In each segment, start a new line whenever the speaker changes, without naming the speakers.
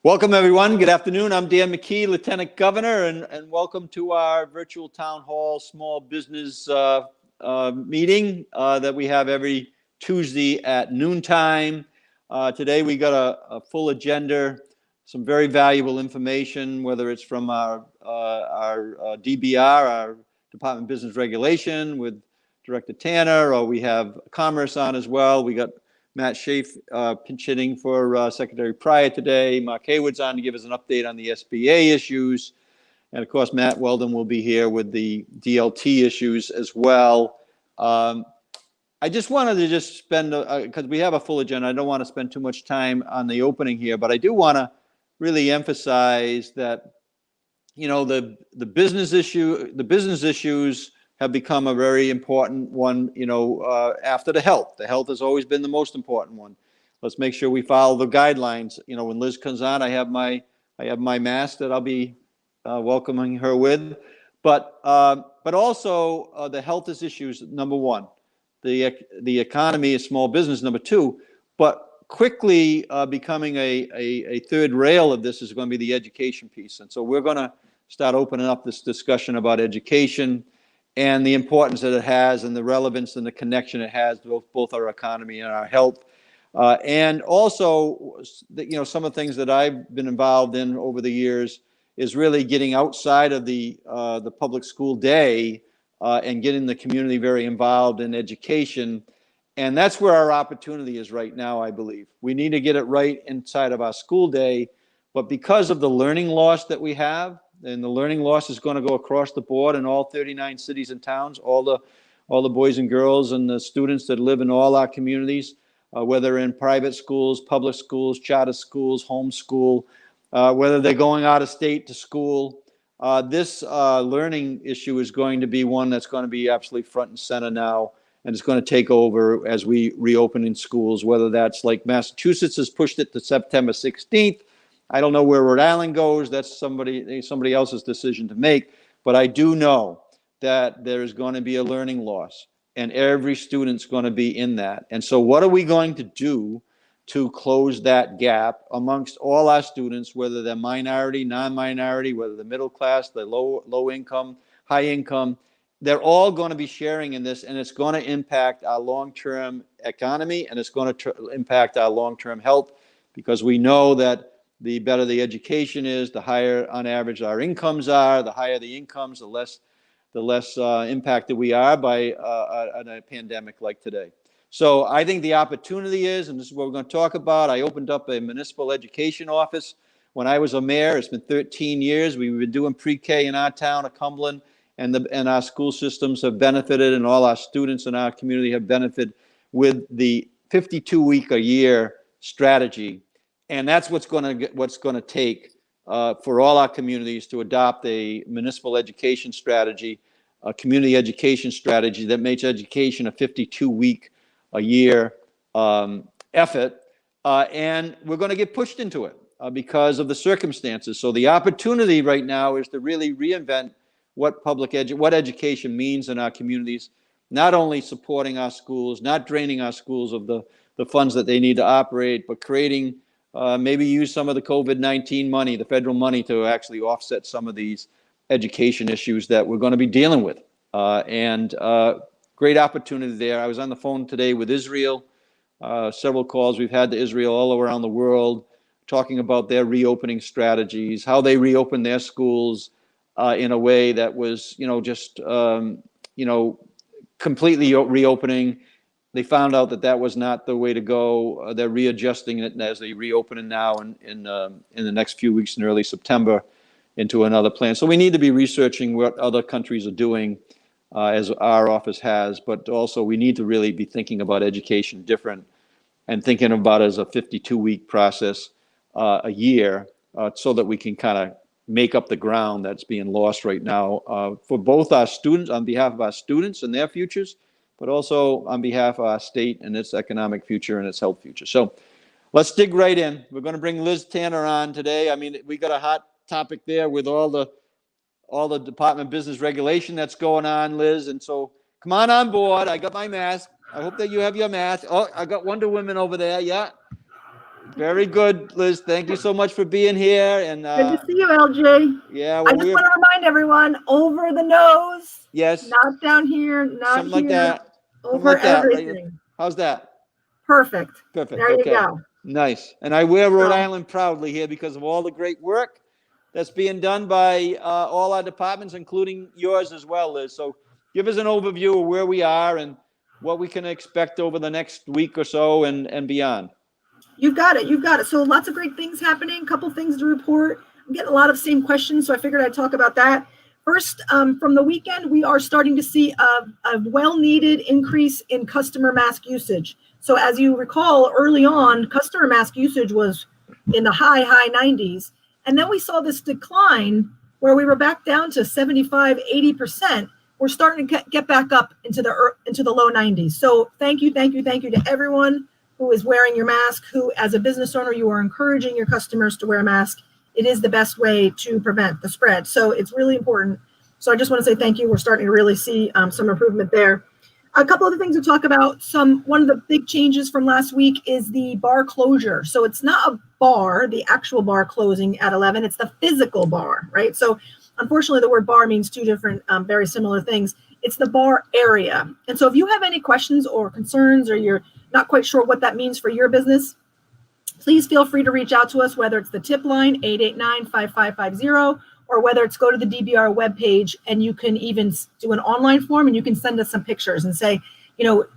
Welcome, everyone. Good afternoon. I'm Dan McKee, Lieutenant Governor, and welcome to our virtual town hall small business meeting that we have every Tuesday at noontime. Today, we got a full agenda, some very valuable information, whether it's from our DBR, our Department of Business Regulation, with Director Tanner, or we have Commerce on as well. We got Matt Schaaf pinch hitting for Secretary Pryor today. Mark Haywood's on to give us an update on the SBA issues. And of course, Matt Weldon will be here with the DLT issues as well. I just wanted to spend, because we have a full agenda, I don't want to spend too much time on the opening here, but I do want to really emphasize that, you know, the business issues have become a very important one, you know, after the health. The health has always been the most important one. Let's make sure we follow the guidelines. You know, when Liz comes on, I have my mask that I'll be welcoming her with. But also the health is issues, number one. The economy is small business, number two. But quickly becoming a third rail of this is going to be the education piece. And so we're going to start opening up this discussion about education and the importance that it has and the relevance and the connection it has to both our economy and our health. And also, you know, some of the things that I've been involved in over the years is really getting outside of the public school day and getting the community very involved in education. And that's where our opportunity is right now, I believe. We need to get it right inside of our school day, but because of the learning loss that we have, and the learning loss is going to go across the board in all 39 cities and towns, all the boys and girls and the students that live in all our communities, whether in private schools, public schools, charter schools, homeschool, whether they're going out of state to school. This learning issue is going to be one that's going to be absolutely front and center now, and it's going to take over as we reopen in schools, whether that's like Massachusetts has pushed it to September 16th. I don't know where Rhode Island goes. That's somebody else's decision to make. But I do know that there is going to be a learning loss, and every student's going to be in that. And so what are we going to do to close that gap amongst all our students, whether they're minority, non-minority, whether they're middle class, they're low income, high income? They're all going to be sharing in this, and it's going to impact our long-term economy, and it's going to impact our long-term health, because we know that the better the education is, the higher on average our incomes are. The higher the incomes, the less impacted we are by a pandemic like today. So I think the opportunity is, and this is what we're going to talk about, I opened up a municipal education office when I was a mayor. It's been 13 years. We've been doing pre-K in our town of Cumberland, and our school systems have benefited, and all our students in our community have benefited with the 52-week-a-year strategy. And that's what's going to take for all our communities to adopt a municipal education strategy, a community education strategy that makes education a 52-week-a-year effort. And we're going to get pushed into it because of the circumstances. So the opportunity right now is to really reinvent what what education means in our communities, not only supporting our schools, not draining our schools of the funds that they need to operate, but creating maybe use some of the COVID-19 money, the federal money, to actually offset some of these education issues that we're going to be dealing with. And great opportunity there. I was on the phone today with Israel, several calls we've had to Israel all around the world, talking about their reopening strategies, how they reopened their schools in a way that was, you know, just, you know, completely reopening. They found out that was not the way to go. They're readjusting it as they reopen it now in the next few weeks in early September into another plan. So we need to be researching what other countries are doing, as our office has, but also we need to really be thinking about education different and thinking about it as a 52-week process a year, so that we can kind of make up the ground that's being lost right now for both our students, on behalf of our students and their futures, but also on behalf of our state and its economic future and its health future. So let's dig right in. We're going to bring Liz Tanner on today. I mean, we got a hot topic there with all the Department of Business Regulation that's going on, Liz. And so come on board. I got my mask. I hope that you have your mask. Oh, I got Wonder Woman over there. Yeah. Very good, Liz. Thank you so much for being here. And
Good to see you, LJ.
yeah,
I
well,
just want to remind everyone, over the nose.
Yes.
Not down here, not
something like
here.
that.
Over
Something like that.
everything.
Right? How's that?
Perfect.
Perfect.
There
Okay.
you go.
Nice. And I wear Rhode
So-
Island proudly here because of all the great work that's being done by all our departments, including yours as well, Liz. So give us an overview of where we are and what we can expect over the next week or so and beyond.
You've got it. You've got it. So lots of great things happening. A couple things to report. I'm getting a lot of same questions, so I figured I'd talk about that. First, from the weekend, we are starting to see a well-needed increase in customer mask usage. So as you recall, early on, customer mask usage was in the high 90s. And then we saw this decline where we were back down to 75, 80%. We're starting to get back up into the low 90s. So thank you to everyone who is wearing your mask, who as a business owner, you are encouraging your customers to wear a mask. It is the best way to prevent the spread. So it's really important. So I just want to say thank you. We're starting to really see some improvement there. A couple of the things to talk about. One of the big changes from last week is the bar closure. So it's not a bar, the actual bar closing at 11. It's the physical bar, right? So unfortunately, the word bar means two different, very similar things. It's the bar area. And so if you have any questions or concerns, or you're not quite sure what that means for your business, please feel free to reach out to us, whether it's the tip line 889-5550, or whether it's go to the DBR webpage and you can even do an online form and you can send us some pictures and say,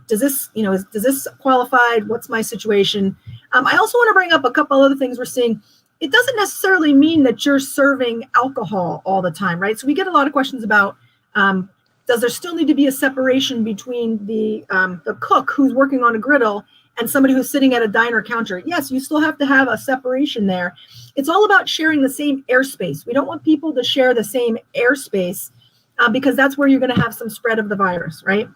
does this qualify? What's my situation? I also want to bring up a couple other things we're seeing. It doesn't necessarily mean that you're serving alcohol all the time, right? So we get a lot of questions about, does there still need to be a separation between the cook who's working on a griddle and somebody who's sitting at a diner counter? Yes, you still have to have a separation there. It's all about sharing the same airspace. We don't want people to share the same airspace because that's where you're going to have some spread of the virus, right?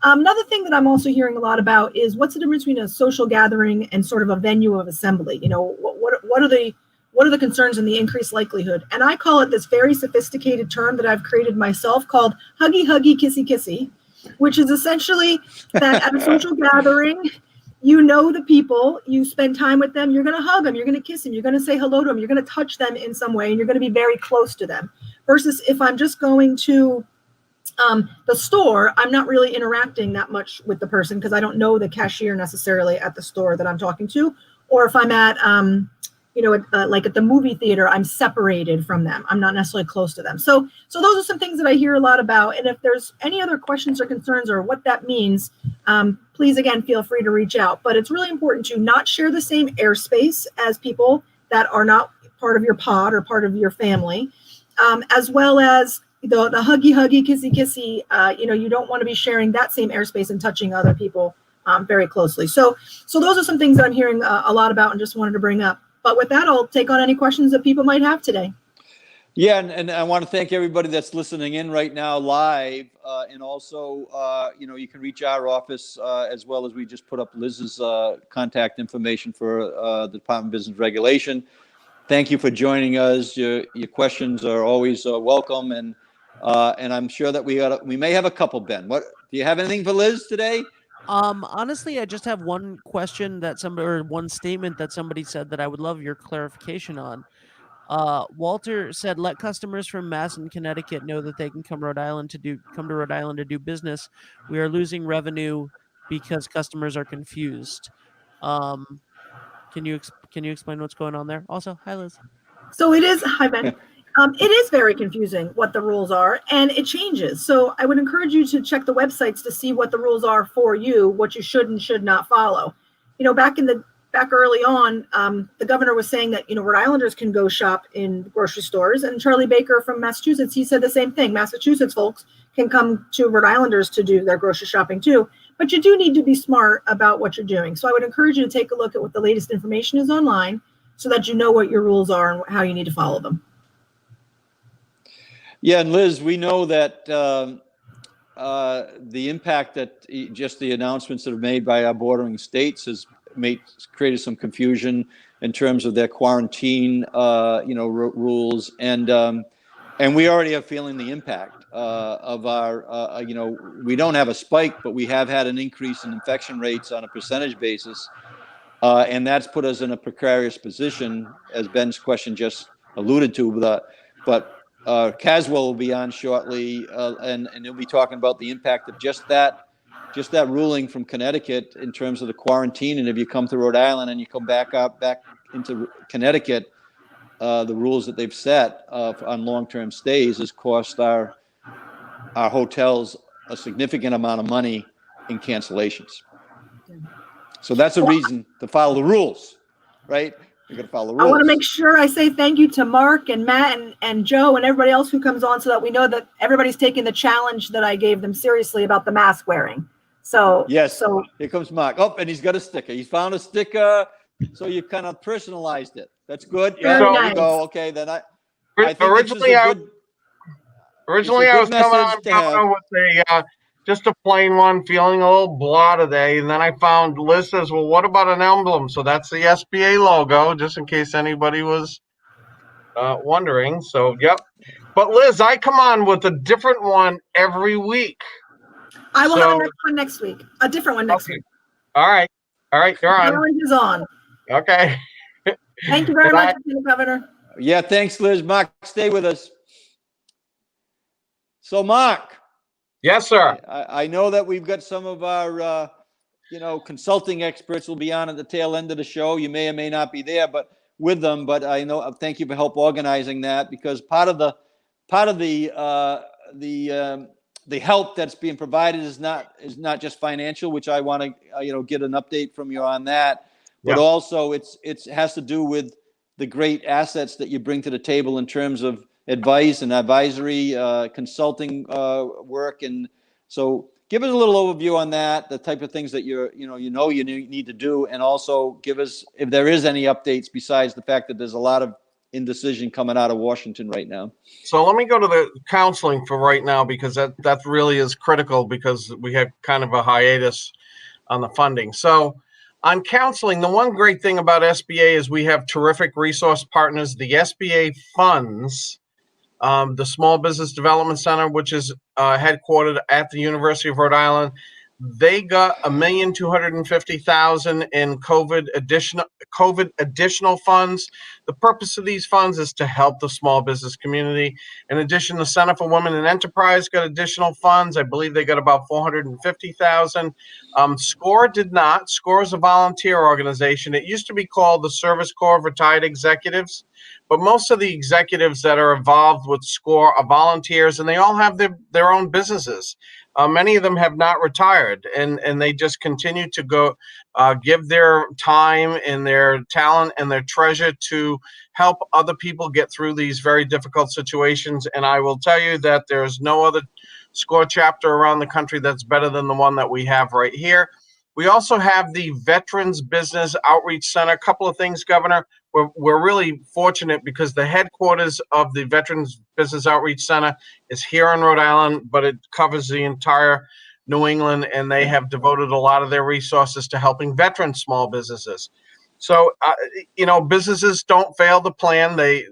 Another thing that I'm also hearing a lot about is what's the difference between a social gathering and sort of a venue of assembly? What are the concerns and the increased likelihood? And I call it this very sophisticated term that I've created myself called huggy, huggy, kissy, kissy, which is essentially that at a social gathering, the people, you spend time with them, you're going to hug them, you're going to kiss them, you're going to say hello to them, you're going to touch them in some way, and you're going to be very close to them. Versus if I'm just going to the store, I'm not really interacting that much with the person because I don't know the cashier necessarily at the store that I'm talking to. Or if I'm at, like at the movie theater, I'm separated from them. I'm not necessarily close to them. So those are some things that I hear a lot about. And if there's any other questions or concerns or what that means, please, again, feel free to reach out. But it's really important to not share the same airspace as people that are not part of your pod or part of your family, as well as the huggy, huggy, kissy, kissy. You don't want to be sharing that same airspace and touching other people very closely. So those are some things that I'm hearing a lot about and just wanted to bring up. But with that, I'll take on any questions that people might have today.
Yeah, and I want to thank everybody that's listening in right now live. And also, you can reach our office as well as we just put up Liz's contact information for the Department of Business Regulation. Thank you for joining us. Your questions are always welcome. And I'm sure that we may have a couple, Ben. What do you have anything for Liz today?
Honestly, I just have one question or one statement that somebody said that I would love your clarification on. Walter said, "Let customers from Mass and Connecticut know that they can come to Rhode Island to do business. We are losing revenue because customers are confused." Can you explain what's going on there? Also, hi Liz.
So it is, hi Ben. It is very confusing what the rules are, and it changes. So I would encourage you to check the websites to see what the rules are for you, what you should and should not follow. Back early on, the governor was saying that, Rhode Islanders can go shop in grocery stores, and Charlie Baker from Massachusetts, he said the same thing. Massachusetts folks can come to Rhode Islanders to do their grocery shopping too, but you do need to be smart about what you're doing. So I would encourage you to take a look at what the latest information is online so that you know what your rules are and how you need to follow them.
Yeah, and Liz, we know that the impact that just the announcements that are made by our bordering states has created some confusion in terms of their quarantine, rules, and we already are feeling the impact of our, we don't have a spike, but we have had an increase in infection rates on a percentage basis. And that's put us in a precarious position, as Ben's question just alluded to. But Caswell will be on shortly, and he'll be talking about the impact of just that ruling from Connecticut in terms of the quarantine. And if you come to Rhode Island and you come back into Connecticut, the rules that they've set on long-term stays has cost our hotels a significant amount of money in cancellations. So that's a reason to follow the rules, right? You're going to follow the rules.
I want to make sure I say thank you to Mark and Matt and Joe and everybody else who comes on, so that we know that everybody's taking the challenge that I gave them seriously about the mask wearing. So
yes,
so
here comes Mark. Oh, and he's got a sticker. He's found a sticker, so you kind of personalized it. That's good. Yeah,
Very
there
nice.
you go. Okay, then I think
Originally I was coming on Governor, with just a plain one, feeling a little blah today, and then I found Liz says, well, what about an emblem? So that's the SBA logo, just in case anybody was wondering. So, yep. But Liz, I come on with a different one every week.
I will have a next one next week. A different one next week.
All right, you're on.
Challenge is on.
Okay.
Thank you very much, Governor.
Yeah, thanks, Liz. Mark, stay with us. So, Mark.
Yes, sir.
I know that we've got some of our, consulting experts will be on at the tail end of the show. You may or may not be there, but with them. But I know, thank you for help organizing that, because part of the help that's being provided is not just financial, which I want to get an update from you on that, but also it has to do with the great assets that you bring to the table in terms of advice and advisory, consulting work. And so give us a little overview on that, the type of things that you need to do, and also give us, if there is any updates besides the fact that there's a lot of indecision coming out of Washington right now.
So let me go to the counseling for right now, because that really is critical, because we had kind of a hiatus on the funding. So on counseling, the one great thing about SBA is we have terrific resource partners. The SBA funds the Small Business Development Center, which is headquartered at the University of Rhode Island. They got $1,250,000 in COVID additional funds. The purpose of these funds is to help the small business community. In addition, the Center for Women in Enterprise got additional funds. I believe they got about $450,000. SCORE did not. SCORE is a volunteer organization. It used to be called the Service Corps of Retired Executives, but most of the executives that are involved with SCORE are volunteers, and they all have their own businesses. Many of them have not retired, and they just continue to go give their time and their talent and their treasure to help other people get through these very difficult situations. And I will tell you that there's no other SCORE chapter around the country that's better than the one that we have right here. We also have the Veterans Business Outreach Center. A couple of things, Governor. We're really fortunate because the headquarters of the Veterans Business Outreach Center is here in Rhode Island, but it covers the entire New England, and they have devoted a lot of their resources to helping veteran small businesses. So, businesses don't fail to plan. They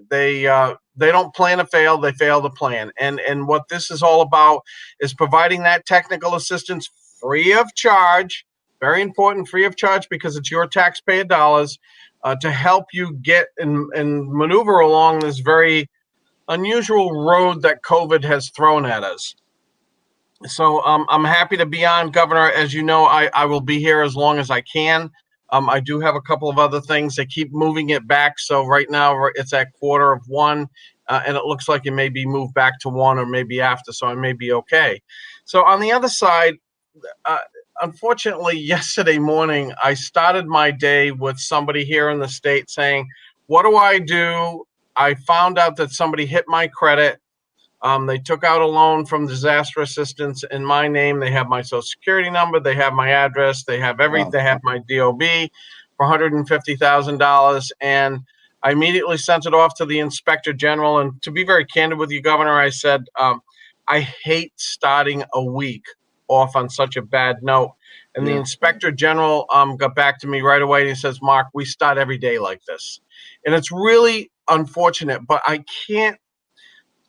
don't plan to fail. They fail to plan. And what this is all about is providing that technical assistance free of charge. Very important, free of charge, because it's your taxpayer dollars, to help you get and maneuver along this very unusual road that COVID has thrown at us. So I'm happy to be on, Governor. As you know, I will be here as long as I can. I do have a couple of other things. They keep moving it back. So right now it's at 1:15, and it looks like it may be moved back to 1 or maybe after, so I may be okay. So on the other side, unfortunately, yesterday morning, I started my day with somebody here in the state saying, what do I do? I found out that somebody hit my credit. They took out a loan from disaster assistance in my name. They have my social security number. They have my address. They have everything. Wow. They have my DOB for $150,000. And I immediately sent it off to the Inspector General. And to be very candid with you, Governor, I said, I hate starting a week off on such a bad note. And the Inspector General got back to me right away, and he says, Mark, we start every day like this. And it's really unfortunate, but I can't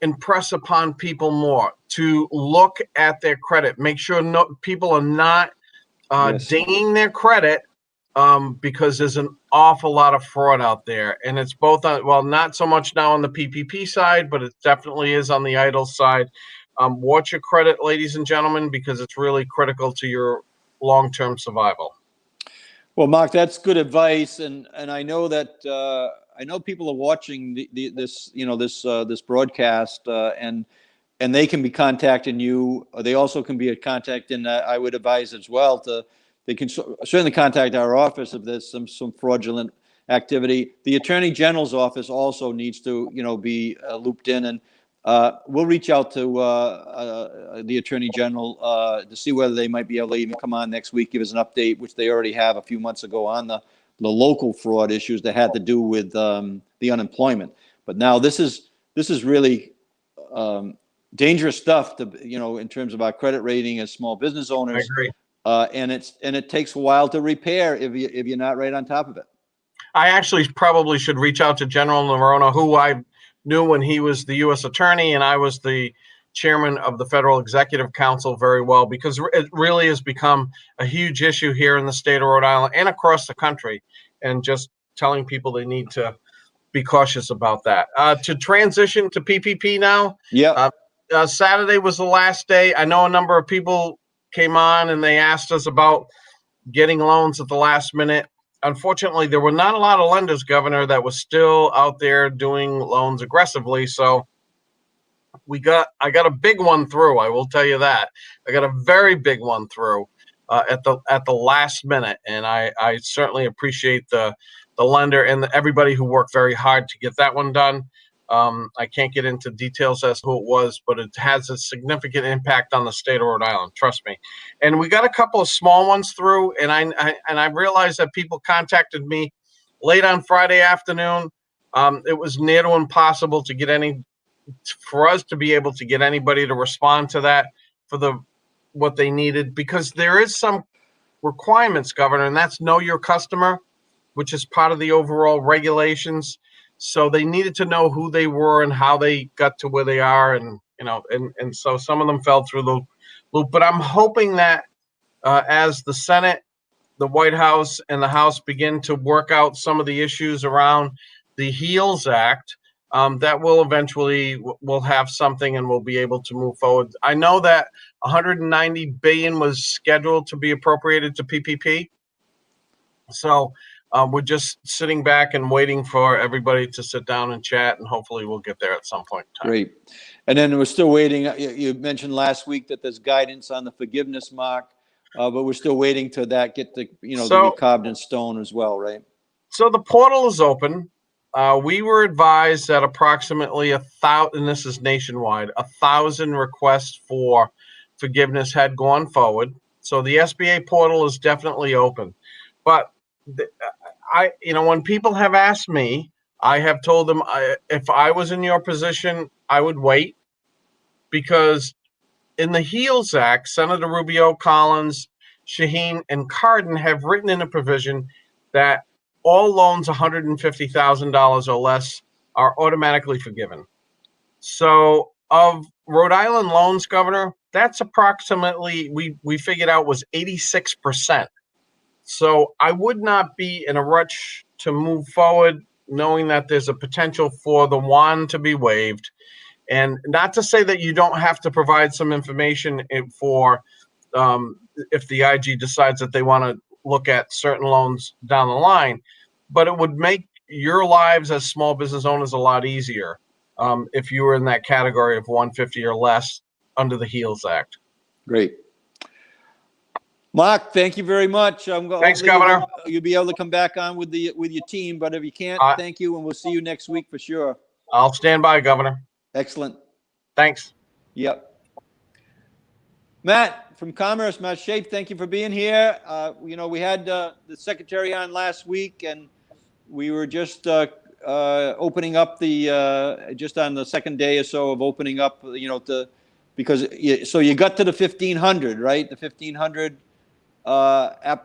impress upon people more to look at their credit, make sure people are not dinging their credit because there's an awful lot of fraud out there, and it's both on, well, not so much now on the PPP side, but it definitely is on the idle side. Watch your credit, ladies and gentlemen, because it's really critical to your long-term survival.
Well, Mark, that's good advice, and I know that I know people are watching this broadcast, and they can be contacting you. They also can be a contact, and I would advise as well they can certainly contact our office if there's some fraudulent activity. The Attorney General's office also needs to be looped in, and we'll reach out to the Attorney General to see whether they might be able to even come on next week, give us an update, which they already have a few months ago on the local fraud issues that had to do with the unemployment. But now this is really dangerous stuff to in terms of our credit rating as small business owners.
I agree.
And it takes a while to repair if you're not right on top of it.
I actually probably should reach out to General Noronha, who I knew when he was the U.S. Attorney and I was the chairman of the Federal Executive Council, very well, because it really has become a huge issue here in the state of Rhode Island and across the country, and just telling people they need to be cautious about that. To transition to PPP now.
Yeah.
Saturday was the last day. I know a number of people came on and they asked us about getting loans at the last minute. Unfortunately, there were not a lot of lenders, Governor, that was still out there doing loans aggressively. So I got a big one through. I will tell you that. I got a very big one through at the last minute, and I certainly appreciate the lender and everybody who worked very hard to get that one done. I can't get into details as to who it was, but it has a significant impact on the state of Rhode Island. Trust me. And we got a couple of small ones through, and I realized that people contacted me late on Friday afternoon. It was near to impossible to get for us to be able to get anybody to respond to that for what they needed, because there is some requirements, Governor, and that's know your customer, which is part of the overall regulations. So they needed to know who they were and how they got to where they are. And, and so some of them fell through the loop, but I'm hoping that as the Senate, the White House, and the House begin to work out some of the issues around the HEALS Act, that we'll have something and we'll be able to move forward. I know that 190 billion was scheduled to be appropriated to PPP. So we're just sitting back and waiting for everybody to sit down and chat, and hopefully we'll get there at some point in time.
Great. And then we're still waiting. You mentioned last week that there's guidance on the forgiveness, Mark, but we're still waiting to that get to be carved in stone as well, right?
So the portal is open. We were advised that approximately 1,000, and this is nationwide, 1,000 requests for forgiveness had gone forward. So the SBA portal is definitely open. But when people have asked me, I have told them if I was in your position, I would wait, because in the HEALS Act, Senator Rubio, Collins, Shaheen, and Cardin have written in a provision that all loans $150,000 or less are automatically forgiven. So of Rhode Island loans, Governor, that's approximately, we figured out, was 86%. So I would not be in a rush to move forward, knowing that there's a potential for the wand to be waived. And not to say that you don't have to provide some information for if the IG decides that they want to look at certain loans down the line, but it would make your lives as small business owners a lot easier if you were in that category of 150 or less under the HEALS Act.
Great. Mark, thank you very much.
Thanks, Governor.
You'll be able to come back on with your team, but if you can't, thank you, and we'll see you next week for sure.
I'll stand by, Governor.
Excellent.
Thanks.
Yep. Matt from Commerce, Matt Shape, thank you for being here. We had the secretary on last week, and we were just opening up just on the second day or so of opening up, because you got to the 1,500, right? The 1,500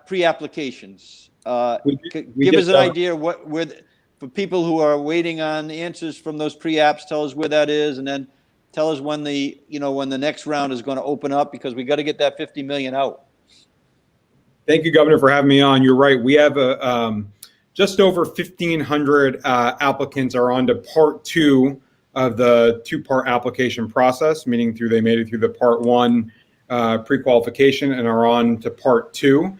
pre-applications. Give us an idea for people who are waiting on answers from those pre-apps. Tell us where that is, and then tell us when the next round is going to open up, because we got to get that 50 million out.
Thank you, Governor, for having me on. You're right. We have just over 1,500 applicants are on to part 2 of the 2-part application process, meaning they made it through the part 1 pre-qualification and are on to part 2.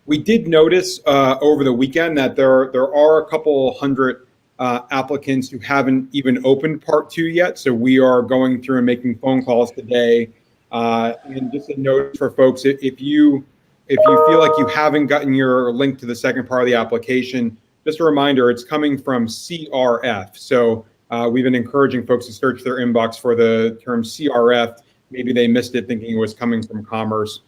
We did notice over the weekend that there are a couple hundred applicants who haven't even opened part 2 yet. So we are going through and making phone calls today. And just a note for folks, if you feel like you haven't gotten your link to the second part of the application, just a reminder, it's coming from CRF. So we've been encouraging folks to search their inbox for the term CRF. Maybe they missed it thinking it was coming from Commerce.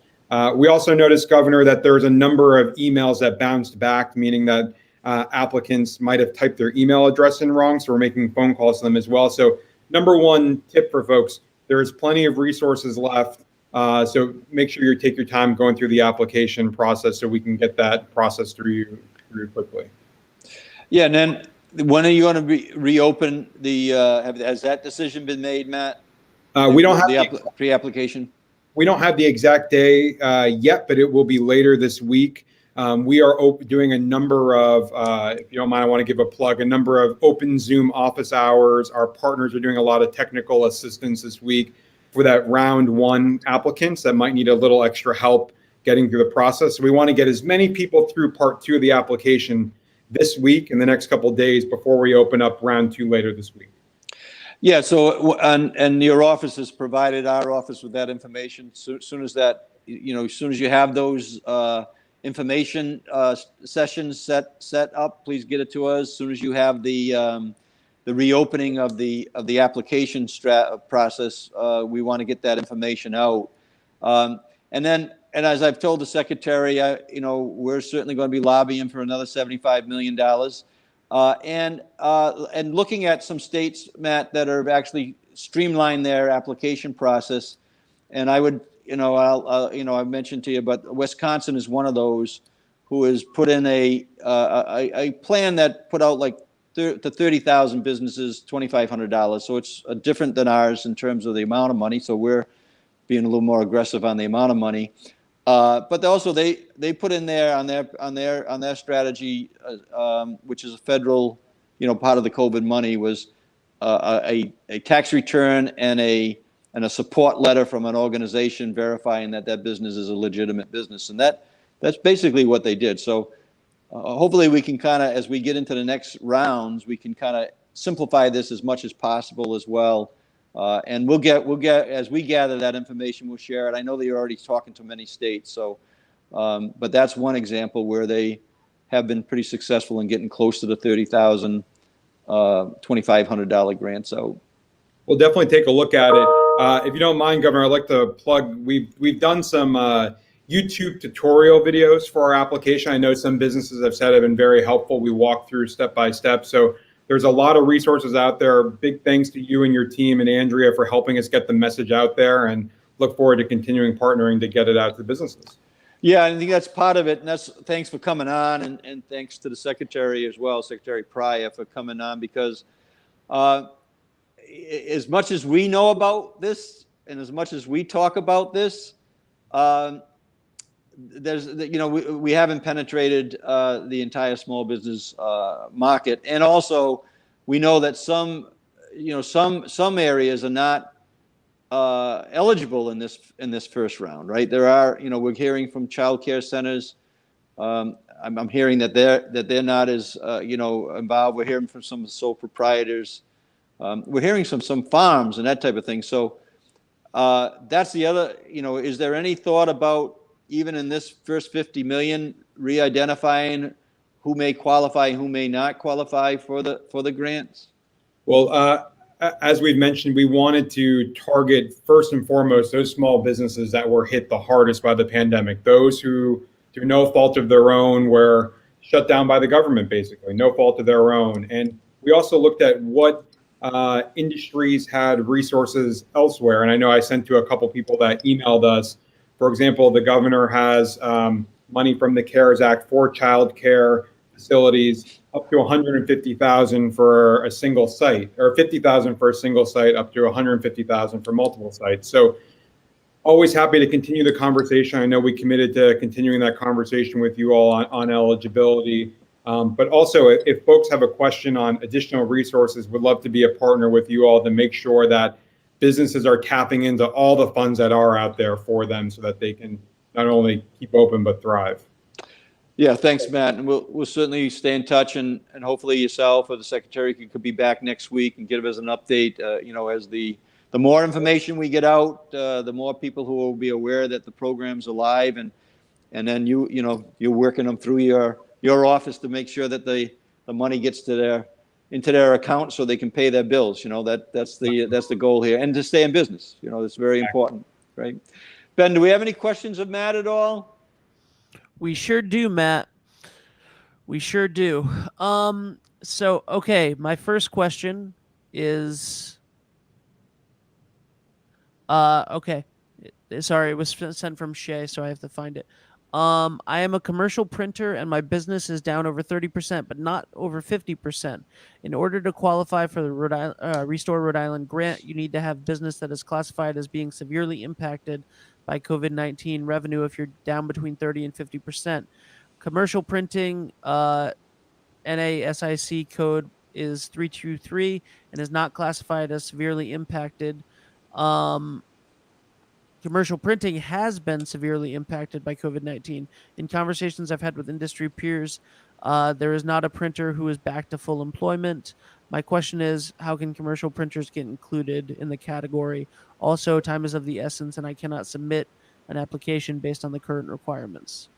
We also noticed, Governor, that there's a number of emails that bounced back, meaning that applicants might have typed their email address in wrong. So we're making phone calls to them as well. So number one tip for folks, there is plenty of resources left. So make sure you take your time going through the application process so we can get that process through you quickly.
Yeah, and then when are you going to reopen the, has that decision been made, Matt?
We don't have
the pre-application.
We don't have the exact day yet, but it will be later this week. We are doing a number of, if you don't mind, I want to give a plug, a number of open Zoom office hours. Our partners are doing a lot of technical assistance this week for that round 1 applicants that might need a little extra help getting through the process. So we want to get as many people through part 2 of the application this week in the next couple of days before we open up round 2 later this week.
Yeah, so, and your office has provided our office with that information. So as soon as that, as soon as you have those information sessions set up, please get it to us. As soon as you have the reopening of the application process, we want to get that information out. And as I've told the secretary, we're certainly going to be lobbying for another $75 million. And looking at some states, Matt, that are actually streamlined their application process. And I would, I mentioned to you, but Wisconsin is one of those who has put in a plan that put out like to 30,000 businesses, $2,500. So it's different than ours in terms of the amount of money. So we're being a little more aggressive on the amount of money. But also they put in there on their strategy, which is a federal, part of the COVID money, was a tax return and a support letter from an organization verifying that business is a legitimate business, and that's basically what they did. So hopefully we can kind of, as we get into the next rounds, we can kind of simplify this as much as possible as well. And we'll get as we gather that information, we'll share it. I know that you're already talking to many states, so but that's one example where they have been pretty successful in getting close to the $30,000, $2,500 grant. So
we'll definitely take a look at it. If you don't mind, Governor, I'd like to plug. We've done some YouTube tutorial videos for our application. I know some businesses have said have been very helpful. We walk through step by step. So there's a lot of resources out there. Big thanks to you and your team and Andrea for helping us get the message out there, and look forward to continuing partnering to get it out to the businesses.
Yeah, I think that's part of it. And thanks for coming on, and thanks to the secretary as well, Secretary Pryor, for coming on, because as much as we know about this and as much as we talk about this, we haven't penetrated the entire small business market, and also we know that some areas are not eligible in this first round, right? There are, we're hearing from child care centers. I'm hearing that they're not as involved. We're hearing from some sole proprietors. We're hearing some farms and that type of thing. So that's the other. Is there any thought about, even in this first 50 million, re-identifying who may qualify and who may not qualify for the grants? Well,
as we've mentioned, we wanted to target first and foremost those small businesses that were hit the hardest by the pandemic, those who, through no fault of their own, were shut down by the government, basically, no fault of their own. And we also looked at what industries had resources elsewhere. And I know I sent to a couple people that emailed us. For example, the governor has money from the CARES Act for child care facilities, up to $150,000 for a single site, or $50,000 for a single site, up to $150,000 for multiple sites. So Always happy to continue the conversation. I know we committed to continuing that conversation with you all on eligibility. But also, if folks have a question on additional resources, would love to be a partner with you all to make sure that businesses are tapping into all the funds that are out there for them so that they can not only keep open, but thrive.
Yeah, thanks, Matt. And we'll certainly stay in touch, and hopefully yourself or the secretary could be back next week and give us an update. As the more information we get out, the more people who will be aware that the program's alive, and then you're working them through your office to make sure that the money gets into their account so they can pay their bills. That's the goal here, and to stay in business. It's very important, right? Ben, do we have any questions of Matt at all?
We sure do, Matt. We sure do. So, okay, my first question is, okay. Sorry, it was sent from Shay, so I have to find it. I am a commercial printer, and my business is down over 30%, but not over 50%. In order to qualify for the Restore Rhode Island grant, you need to have business that is classified as being severely impacted by COVID-19 revenue if you're down between 30 and 50%. Commercial printing, NASIC code is 323 and is not classified as severely impacted. Commercial printing has been severely impacted by COVID-19. In conversations I've had with industry peers, there is not a printer who is back to full employment. My question is, how can commercial printers get included in the category? Also, time is of the essence, and I cannot submit an application based on the current requirements.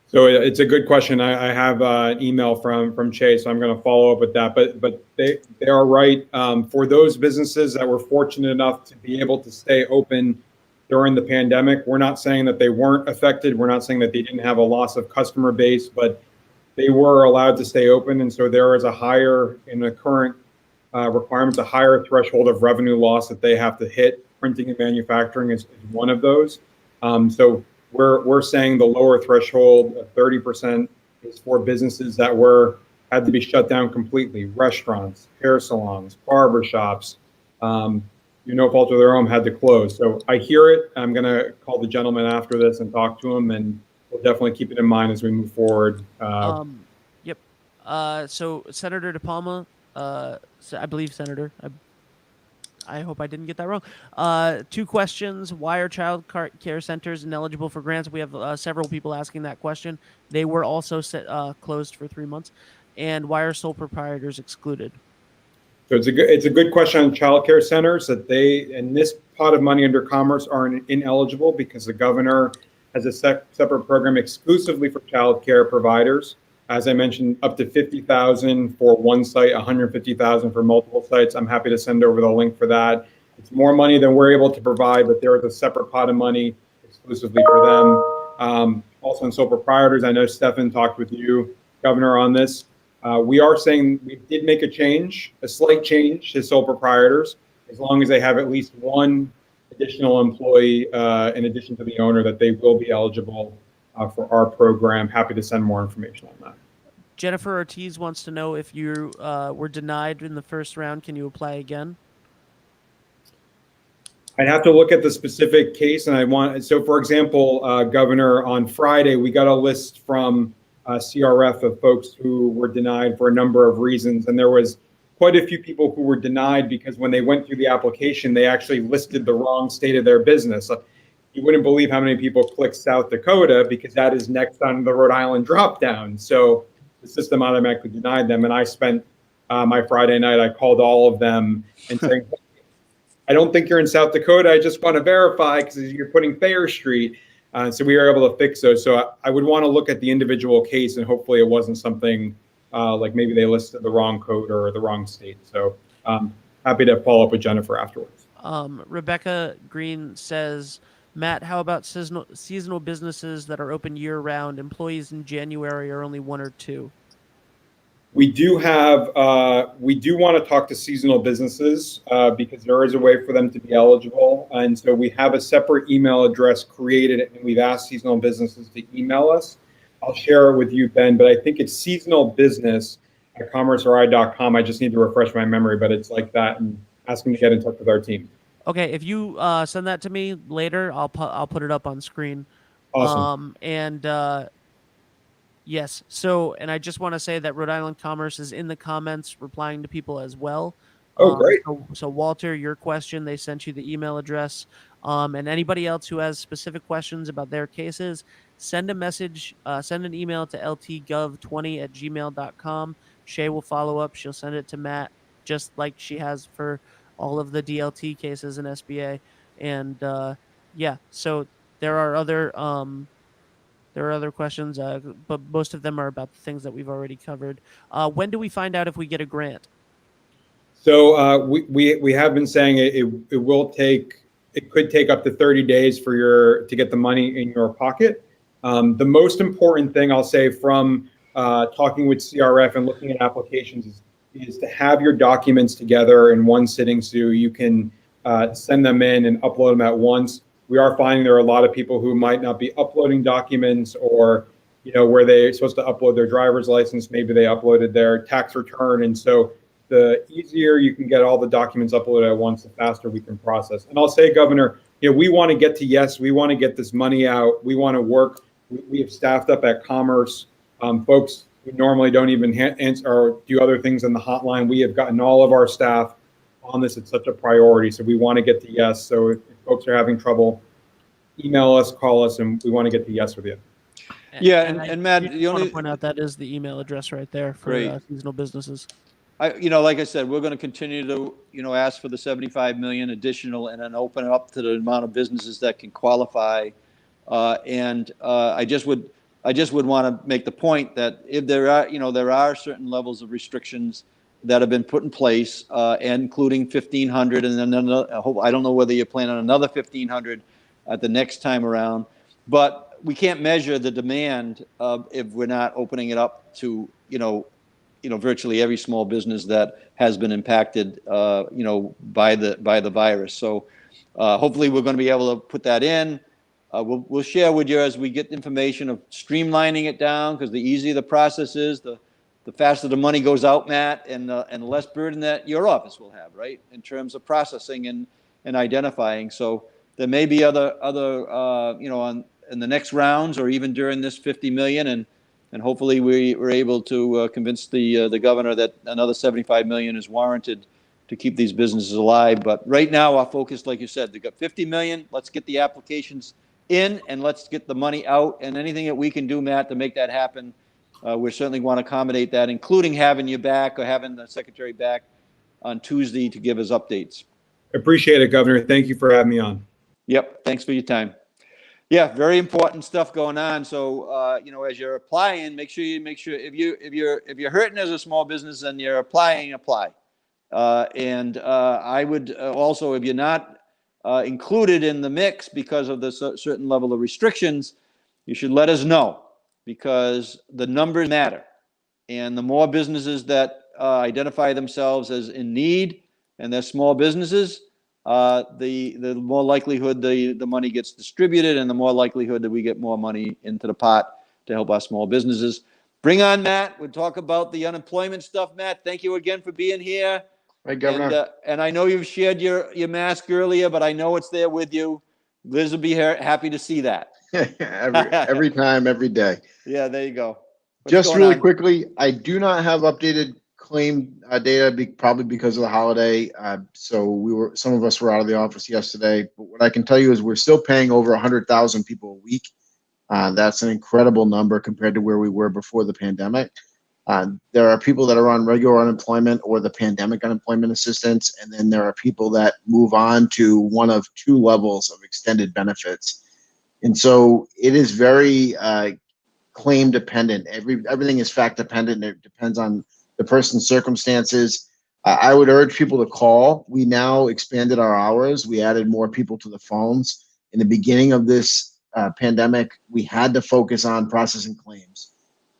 So it's a good question. I have an email from Chase, so I'm going to follow up with that. But they are right. For those businesses that were fortunate enough to be able to stay open during the pandemic, we're not saying that they weren't affected. We're not saying that they didn't have a loss of customer base, but they were allowed to stay open. And so there is a higher, in the current requirements, a higher threshold of revenue loss that they have to hit. Printing and manufacturing is one of those. So we're saying the lower threshold of 30% is for businesses that had to be shut down completely. Restaurants, hair salons, barber shops, no fault of their own, had to close. So I hear it. I'm going to call the gentleman after this and talk to him, and we'll definitely keep it in mind as we move forward.
Yep. So Senator DePalma, I believe Senator, I hope I didn't get that wrong. 2 questions. Why are child care centers ineligible for grants? We have several people asking that question. They were also closed for 3 months. And why are sole proprietors excluded?
So it's a good question on child care centers, that they, in this pot of money under commerce, are ineligible because the governor has a separate program exclusively for child care providers. As I mentioned, up to $50,000 for one site, $150,000 for multiple sites. I'm happy to send over the link for that. It's more money than we're able to provide, but there is a separate pot of money exclusively for them. Also in sole proprietors, I know Stefan talked with you, Governor, on this. We are saying we did make a slight change to sole proprietors, as long as they have at least one additional employee in addition to the owner, that they will be eligible for our program. Happy to send more information on that.
Jennifer Ortiz wants to know, if you were denied in the first round, can you apply again?
I'd have to look at the specific case, and so for example, Governor, on Friday, we got a list from CRF of folks who were denied for a number of reasons. And there was quite a few people who were denied because when they went through the application, they actually listed the wrong state of their business. You wouldn't believe how many people clicked South Dakota because that is next on the Rhode Island dropdown. So the system automatically denied them. And I spent my Friday night, I called all of them and saying, I don't think you're in South Dakota. I just want to verify because you're putting Thayer Street. So we were able to fix those. So I would want to look at the individual case, and hopefully it wasn't something like maybe they listed the wrong code or the wrong state. So happy to follow up with Jennifer afterwards.
Rebecca Green says, Matt, how about seasonal businesses that are open year round? Employees in January are only 1 or 2.
We do want to talk to seasonal businesses because there is a way for them to be eligible. And so we have a separate email address created, and we've asked seasonal businesses to email us. I'll share it with you, Ben, but I think it's seasonalbusiness@commerceri.com. I just need to refresh my memory, but it's like that, and ask them to get in touch with our team.
Okay, if you send that to me later, I'll put it up on screen.
Awesome.
Yes. So, and I just want to say that Rhode Island Commerce is in the comments replying to people as well.
Oh, great.
So Walter, your question, they sent you the email address. And anybody else who has specific questions about their cases, send a message, send an email to ltgov20@gmail.com. Shay will follow up. She'll send it to Matt, just like she has for all of the DLT cases in SBA. And yeah, so there are other questions, but most of them are about the things that we've already covered. When do we find out if we get a grant?
So we have been saying it will take, it could take up to 30 days to get the money in your pocket. The most important thing I'll say from talking with CRF and looking at applications is to have your documents together in one sitting so you can send them in and upload them at once. We are finding there are a lot of people who might not be uploading documents, or where they're supposed to upload their driver's license, maybe they uploaded their tax return. And so the easier you can get all the documents uploaded at once, the faster we can process. And I'll say, Governor, we want to get to yes, we want to get this money out. We want to work. We have staffed up at Commerce. Folks who normally don't even answer or do other things in the hotline, we have gotten all of our staff on this. It's such a priority. So we want to get to yes. So if folks are having trouble, email us, call us, and we want to get to yes with you.
Yeah, and Matt,
the only want to point out that is the email address right there for seasonal businesses.
Like I said, we're going to continue to, ask for the 75 million additional, and then open it up to the amount of businesses that can qualify. I just would want to make the point that if there are certain levels of restrictions that have been put in place, including 1,500, and then I don't know whether you plan on another 1,500 at the next time around, but we can't measure the demand if we're not opening it up to virtually every small business that has been impacted by the virus. So hopefully we're going to be able to put that in. We'll share with you as we get information of streamlining it down, because the easier the process is, the faster the money goes out, Matt, and less burden that your office will have, right, in terms of processing and identifying. So there may be other in the next rounds, or even during this 50 million, and hopefully we're able to convince the governor that another 75 million is warranted to keep these businesses alive. But right now, our focus, like you said, they've got 50 million. Let's get the applications in, and let's get the money out. And anything that we can do, Matt, to make that happen, we certainly want to accommodate that, including having you back, or having the secretary back on Tuesday to give us updates.
Appreciate it, Governor. Thank you for having me on.
Yep. Thanks for your time. Yeah, very important stuff going on. So, as you're applying, make sure if you're hurting as a small business and you're apply. I would also, if you're not included in the mix because of the certain level of restrictions, you should let us know, because the numbers matter. And the more businesses that identify themselves as in need, and they're small businesses, the more likelihood the money gets distributed, and the more likelihood that we get more money into the pot to help our small businesses. Bring on Matt. We'll talk about the unemployment stuff. Matt, thank you again for being here.
Hey, Governor.
And I know you've shared your mask earlier, but I know it's there with you. Liz will be happy to see that.
every time, every day.
Yeah, there you go.
Just really quickly, I do not have updated claim data, probably because of the holiday. So some of us were out of the office yesterday. But what I can tell you is we're still paying over 100,000 people a week. That's an incredible number compared to where we were before the pandemic. There are people that are on regular unemployment or the pandemic unemployment assistance, and then there are people that move on to one of two levels of extended benefits. And so it is very claim dependent. Everything is fact dependent. It depends on the person's circumstances. I would urge people to call. We now expanded our hours. We added more people to the phones. In the beginning of this pandemic, we had to focus on processing claims.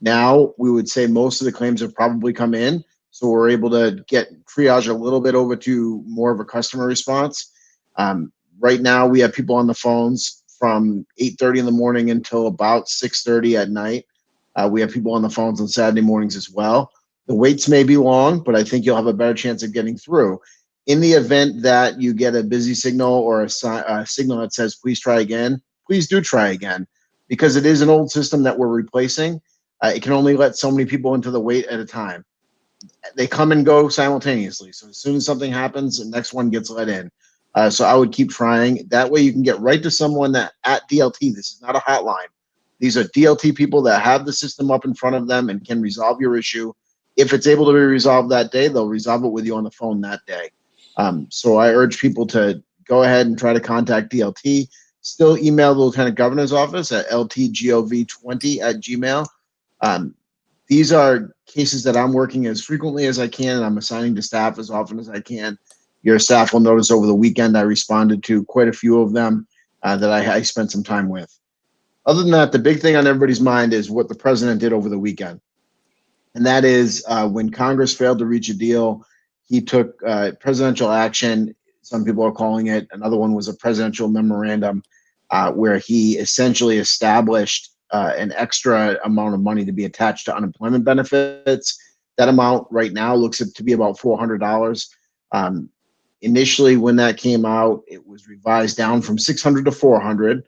Now we would say most of the claims have probably come in, so we're able to triage a little bit over to more of a customer response. Right now we have people on the phones from 8:30 in the morning until about 6:30 at night. We have people on the phones on Saturday mornings as well. The waits may be long, but I think you'll have a better chance of getting through. In the event that you get a busy signal or a signal that says, please try again, please do try again, because it is an old system that we're replacing. It can only let so many people into the wait at a time. They come and go simultaneously. So as soon as something happens, the next one gets let in. So I would keep trying. That way you can get right to someone that at DLT. This is not a hotline. These are DLT people that have the system up in front of them and can resolve your issue. If it's able to be resolved that day, they'll resolve it with you on the phone that day. So I urge people to go ahead and try to contact DLT. Still email the Lieutenant Governor's office at ltgov20@gmail. These are cases that I'm working as frequently as I can, and I'm assigning to staff as often as I can. Your staff will notice over the weekend I responded to quite a few of them that I spent some time with. Other than that, the big thing on everybody's mind is what the president did over the weekend. And that is when Congress failed to reach a deal, he took presidential action. Some people are calling it. Another one was a presidential memorandum where he essentially established an extra amount of money to be attached to unemployment benefits. That amount right now looks to be about $400. Initially, when that came out, it was revised down from $600 to $400,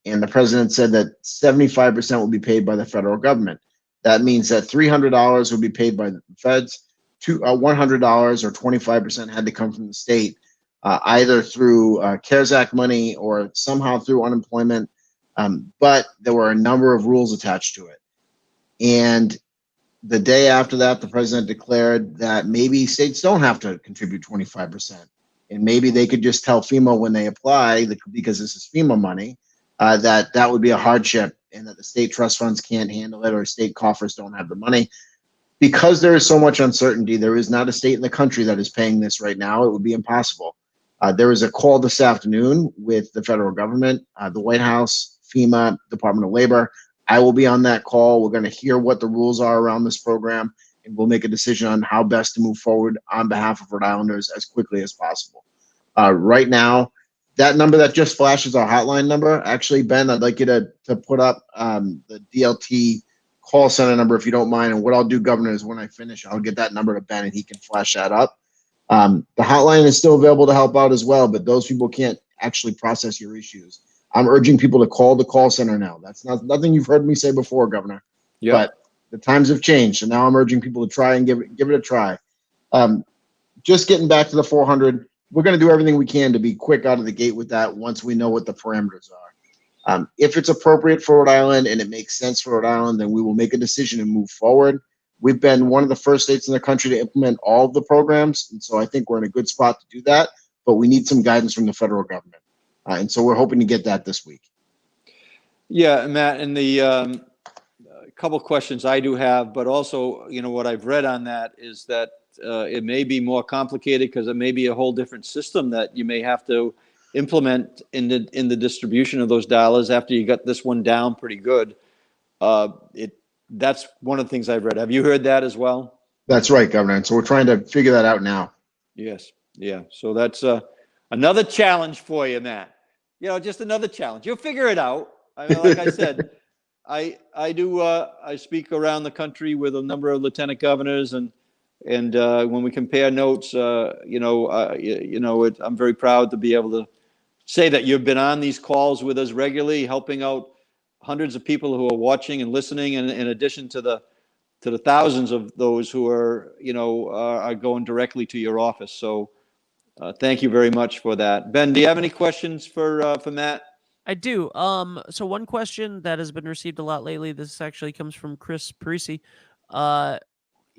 and the president said that 75% will be paid by the federal government. That means that $300 will be paid by the feds, $100 or 25% had to come from the state, either through CARES Act money or somehow through unemployment. But there were a number of rules attached to it. And the day after that, the president declared that maybe states don't have to contribute 25%. And maybe they could just tell FEMA when they apply, because this is FEMA money, that would be a hardship and that the state trust funds can't handle it or state coffers don't have the money. Because there is so much uncertainty, there is not a state in the country that is paying this right now. It would be impossible. There was a call this afternoon with the federal government, the White House, FEMA, Department of Labor. I will be on that call. We're going to hear what the rules are around this program, and we'll make a decision on how best to move forward on behalf of Rhode Islanders as quickly as possible. Right now, that number that just flashes our hotline number. Actually, Ben, I'd like you to put up the DLT call center number if you don't mind. And what I'll do, Governor, is when I finish, I'll get that number to Ben and he can flash that up. The hotline is still available to help out as well, but those people can't actually process your issues. I'm urging people to call the call center now. That's nothing you've heard me say before, Governor.
Yeah.
But the times have changed, so now I'm urging people to try and give it a try. Just getting back to the 400, we're going to do everything we can to be quick out of the gate with that once we know what the parameters are. If it's appropriate for Rhode Island and it makes sense for Rhode Island, then we will make a decision and move forward. We've been one of the first states in the country to implement all of the programs, and so I think we're in a good spot to do that, but we need some guidance from the federal government. And so we're hoping to get that this week.
Yeah, Matt, and the couple questions I do have, but also, what I've read on that is that it may be more complicated because it may be a whole different system that you may have to implement in the distribution of those dollars after you got this one down pretty good. That's one of the things I've read. Have you heard that as well?
That's right, Governor. And so we're trying to figure that out now.
Yes. Yeah. So that's another challenge for you, Matt. Just another challenge. You'll figure it out. I mean, like I said, I speak around the country with a number of lieutenant governors, and when we compare notes, I'm very proud to be able to say that you've been on these calls with us regularly, helping out hundreds of people who are watching and listening, and in addition to the thousands of those who are going directly to your office. So thank you very much for that. Ben, do you have any questions for Matt?
I do. So one question that has been received a lot lately, this actually comes from Chris Parisi,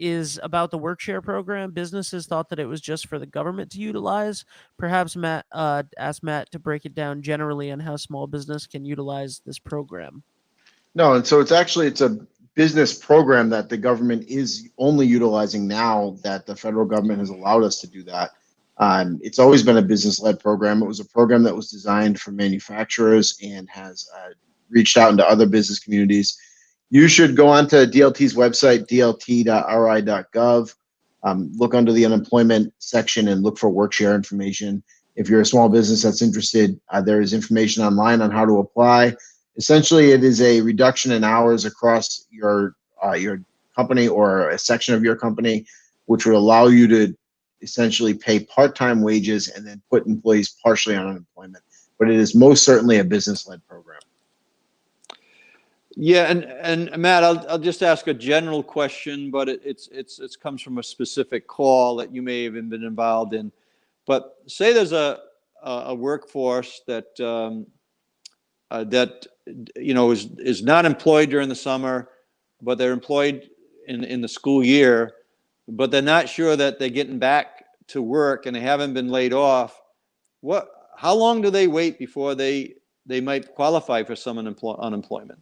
is about the work-share program. Businesses thought that it was just for the government to utilize. Perhaps Matt asked Matt to break it down generally on how small business can utilize this program.
No, and so it's a business program that the government is only utilizing now that the federal government has allowed us to do that. It's always been a business-led program. It was a program that was designed for manufacturers and has reached out into other business communities. You should go onto DLT's website, dlt.ri.gov, look under the unemployment section and look for work share information. If you're a small business that's interested, there is information online on how to apply. Essentially, it is a reduction in hours across your company or a section of your company, which would allow you to essentially pay part-time wages and then put employees partially on unemployment. But it is most certainly a business-led program.
Yeah, and Matt, I'll just ask a general question, but it's comes from a specific call that you may have been involved in. But say there's a workforce that that is not employed during the summer, but they're employed in the school year, but they're not sure that they're getting back to work and they haven't been laid off. How long do they wait before they might qualify for some unemployment?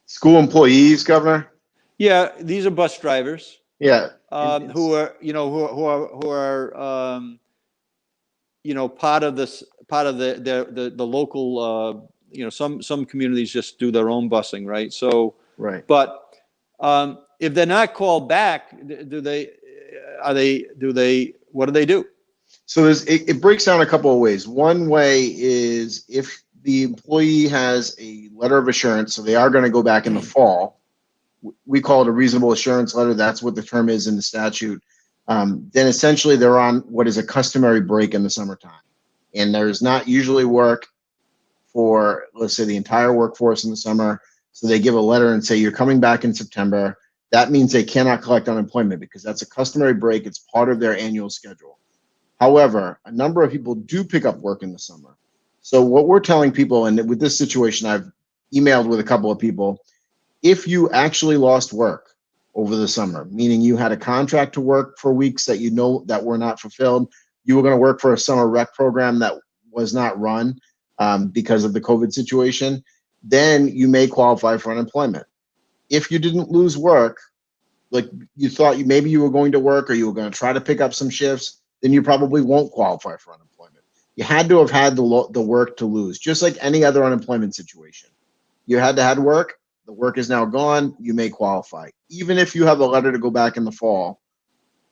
School employees, Governor?
Yeah, these are bus drivers.
Yeah.
Who are part of the local, some communities just do their own busing, right? So,
Right.
But if they're not called back, what do they do?
So it breaks down a couple of ways. One way is if the employee has a letter of assurance, so they are going to go back in the fall. We call it a reasonable assurance letter. That's what the term is in the statute. Then essentially they're on what is a customary break in the summertime. And there's not usually work for, let's say, the entire workforce in the summer. So they give a letter and say, you're coming back in September. That means they cannot collect unemployment because that's a customary break. It's part of their annual schedule. However, a number of people do pick up work in the summer. So what we're telling people, and with this situation, I've emailed with a couple of people, if you actually lost work over the summer, meaning you had a contract to work for weeks that that were not fulfilled, you were going to work for a summer rec program that was not run because of the COVID situation, then you may qualify for unemployment. If you didn't lose work, like you thought maybe you were going to work or you were going to try to pick up some shifts, then you probably won't qualify for unemployment. You had to have had the work to lose, just like any other unemployment situation. You had to have work. The work is now gone. You may qualify. Even if you have a letter to go back in the fall,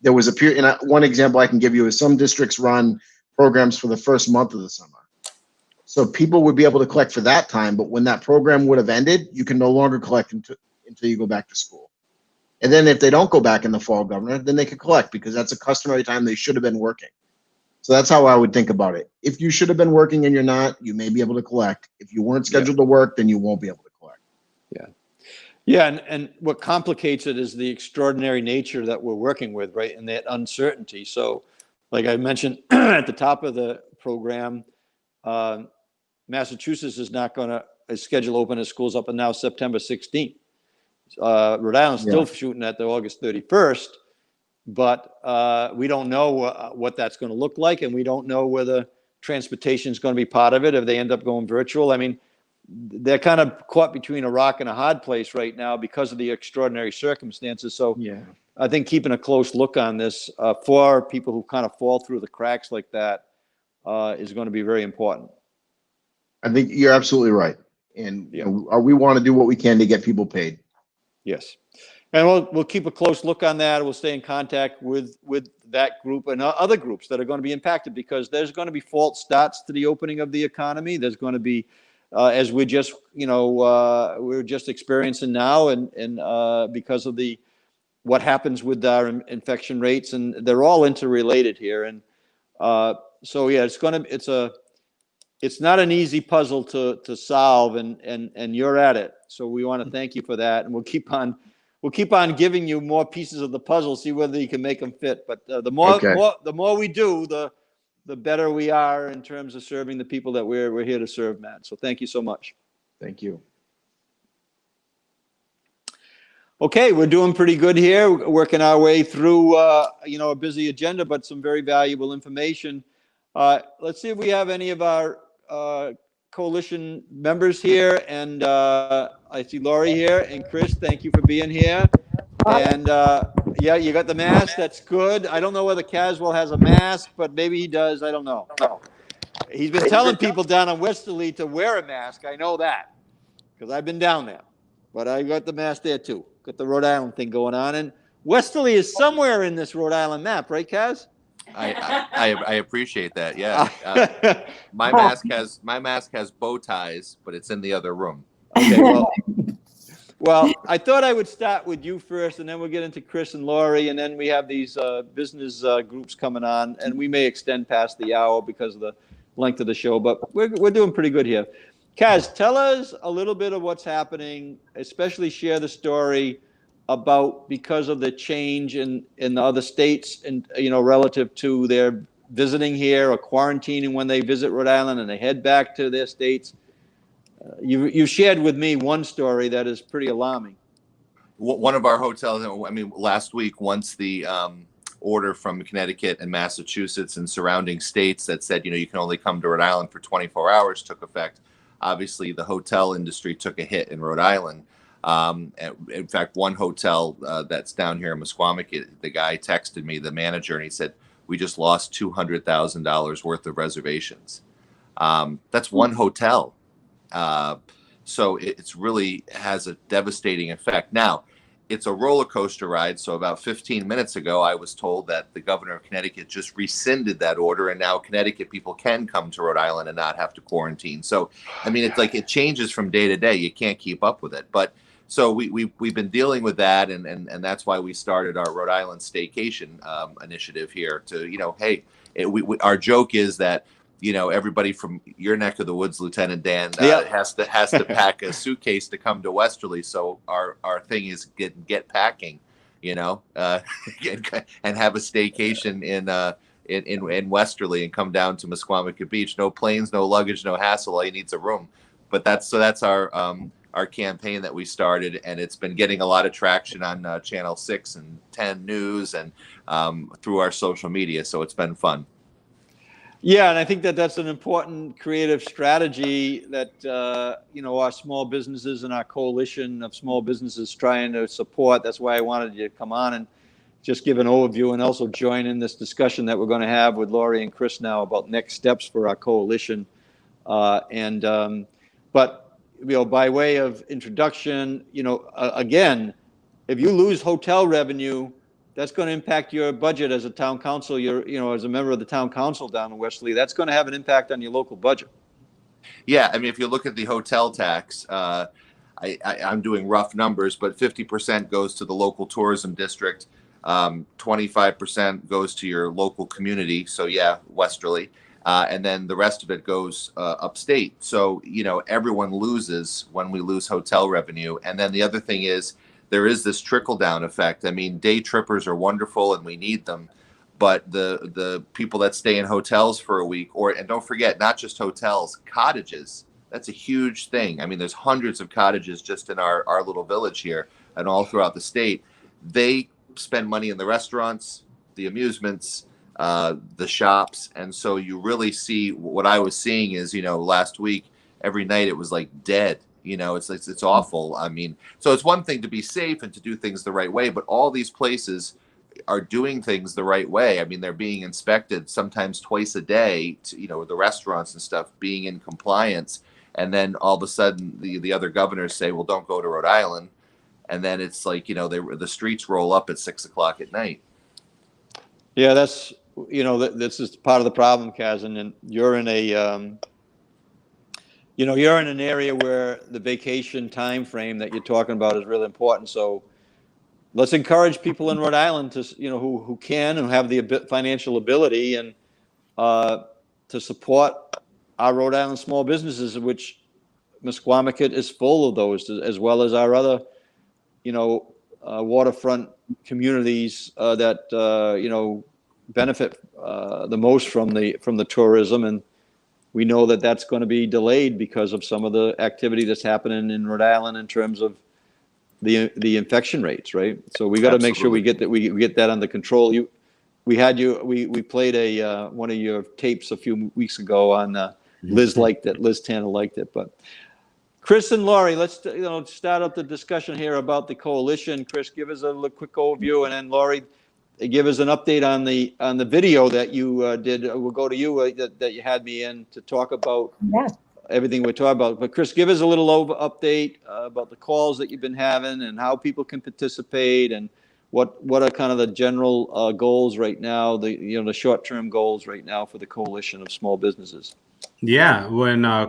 there was a period, and one example I can give you is some districts run programs for the first month of the summer. So people would be able to collect for that time, but when that program would have ended, you can no longer collect until you go back to school. And then if they don't go back in the fall, Governor, then they could collect because that's a customary time they should have been working. So that's how I would think about it. If you should have been working and you're not, you may be able to collect. If you weren't scheduled to work, then you won't be able to collect.
Yeah. Yeah, and what complicates it is the extraordinary nature that we're working with, right? And that uncertainty. So, like I mentioned at the top of the program, Massachusetts is not going to schedule open its schools up and now September 16th. Rhode Island's still shooting at the August 31st, but we don't know what that's going to look like, and we don't know whether transportation is going to be part of it if they end up going virtual. I mean, they're kind of caught between a rock and a hard place right now because of the extraordinary circumstances. So I think keeping a close look on this for people who kind of fall through the cracks like that is going to be very important.
I think you're absolutely right. And we want to do what we can to get people paid.
Yes. And we'll keep a close look on that. We'll stay in contact with that group and other groups that are going to be impacted because there's going to be false starts to the opening of the economy. There's going to be, as we're just experiencing now, and because of what happens with our infection rates, and they're all interrelated here. And so it's not an easy puzzle to solve, and you're at it. So we want to thank you for that, and we'll keep on giving you more pieces of the puzzle, see whether you can make them fit. But the more we do, the better we are in terms of serving the people that we're here to serve, Matt. So thank you so much.
Thank you.
Okay, we're doing pretty good here, working our way through a busy agenda, but some very valuable information. Let's see if we have any of our coalition members here, and I see Laurie here, and Chris, thank you for being here. And you got the mask. That's good. I don't know whether Caswell has a mask, but maybe he does. I don't know. He's been telling people down on Westerly to wear a mask. I know that because I've been down there. But I got the mask there too. Got the Rhode Island thing going on, and Westerly is somewhere in this Rhode Island map, right, Kaz?
I appreciate that. Yeah, my mask has bow ties, but it's in the other room.
Okay, well, Well, I thought I would start with you first, and then we'll get into Chris and Lori, and then we have these business groups coming on, and we may extend past the hour because of the length of the show, but we're doing pretty good here. Kaz, tell us a little bit of what's happening, especially share the story about because of the change in the other states and, relative to their visiting here or quarantining when they visit Rhode Island and they head back to their states. You shared with me one story that is pretty alarming.
One of our hotels, last week, once the order from Connecticut and Massachusetts and surrounding states that said, you can only come to Rhode Island for 24 hours took effect, obviously the hotel industry took a hit in Rhode Island. In fact, one hotel that's down here in Mesquamaket, the guy texted me, the manager, and he said, we just lost $200,000 worth of reservations. That's one hotel. So it's really has a devastating effect. Now, it's a roller coaster ride. So about 15 minutes ago, I was told that the governor of Connecticut just rescinded that order, and now Connecticut people can come to Rhode Island and not have to quarantine. So, it's like it changes from day to day. You can't keep up with it. But so we've been dealing with that, and that's why we started our Rhode Island staycation initiative here. To hey, our joke is that everybody from your neck of the woods, Lieutenant Dan, has to pack a suitcase to come to Westerly. So our thing is get packing, and have a staycation in Westerly and come down to Mesquamaket Beach. No planes, no luggage, no hassle. All you need is a room. But that's our campaign that we started, and it's been getting a lot of traction on Channel 6 and 10 News and through our social media. So it's been fun.
Yeah, and I think that's an important creative strategy that, our small businesses and our coalition of small businesses trying to support. That's why I wanted you to come on and just give an overview and also join in this discussion that we're going to have with Lori and Chris now about next steps for our coalition. But, by way of introduction, again, if you lose hotel revenue, that's going to impact your budget as a town council. As a member of the town council down in Westerly, that's going to have an impact on your local budget.
Yeah, if you look at the hotel tax, I'm doing rough numbers, but 50% goes to the local tourism district, 25% goes to your local community. So yeah, Westerly, and then the rest of it goes upstate. So everyone loses when we lose hotel revenue. And then the other thing is, there is this trickle-down effect. Day trippers are wonderful and we need them, but the people that stay in hotels for a week, and don't forget, not just hotels, cottages, that's a huge thing. There's hundreds of cottages just in our little village here and all throughout the state. They spend money in the restaurants, the amusements, the shops, and so you really see what I was seeing is, last week, every night it was like dead. It's awful. So it's one thing to be safe and to do things the right way, but all these places are doing things the right way. They're being inspected sometimes twice a day, the restaurants and stuff being in compliance. And then all of a sudden the other governors say, well, don't go to Rhode Island. And then it's like, the streets roll up at 6 o'clock at night.
Yeah, that's, this is part of the problem, Kaz, and you're in a, you're in an area where the vacation time frame that you're talking about is really important. So let's encourage people in Rhode Island to, who can and have the financial ability and to support our Rhode Island small businesses, which Mesquamaket is full of those, as well as our other, waterfront communities that benefit the most from the tourism. And we know that that's going to be delayed because of some of the activity that's happening in Rhode Island in terms of the infection rates, right? So we got to make sure we get that under control. We played one of your tapes a few weeks ago on Liz liked it. Liz Tanner liked it. But Chris and Lori, let's start up the discussion here about the coalition. Chris, give us a quick overview, and then Lori, give us an update on the video that you did. We'll go to you that you had me in to talk about everything we're talking about. But Chris, give us a little update about the calls that you've been having and how people can participate and what are kind of the general goals right now, the short-term goals right now for the coalition of small businesses.
Yeah,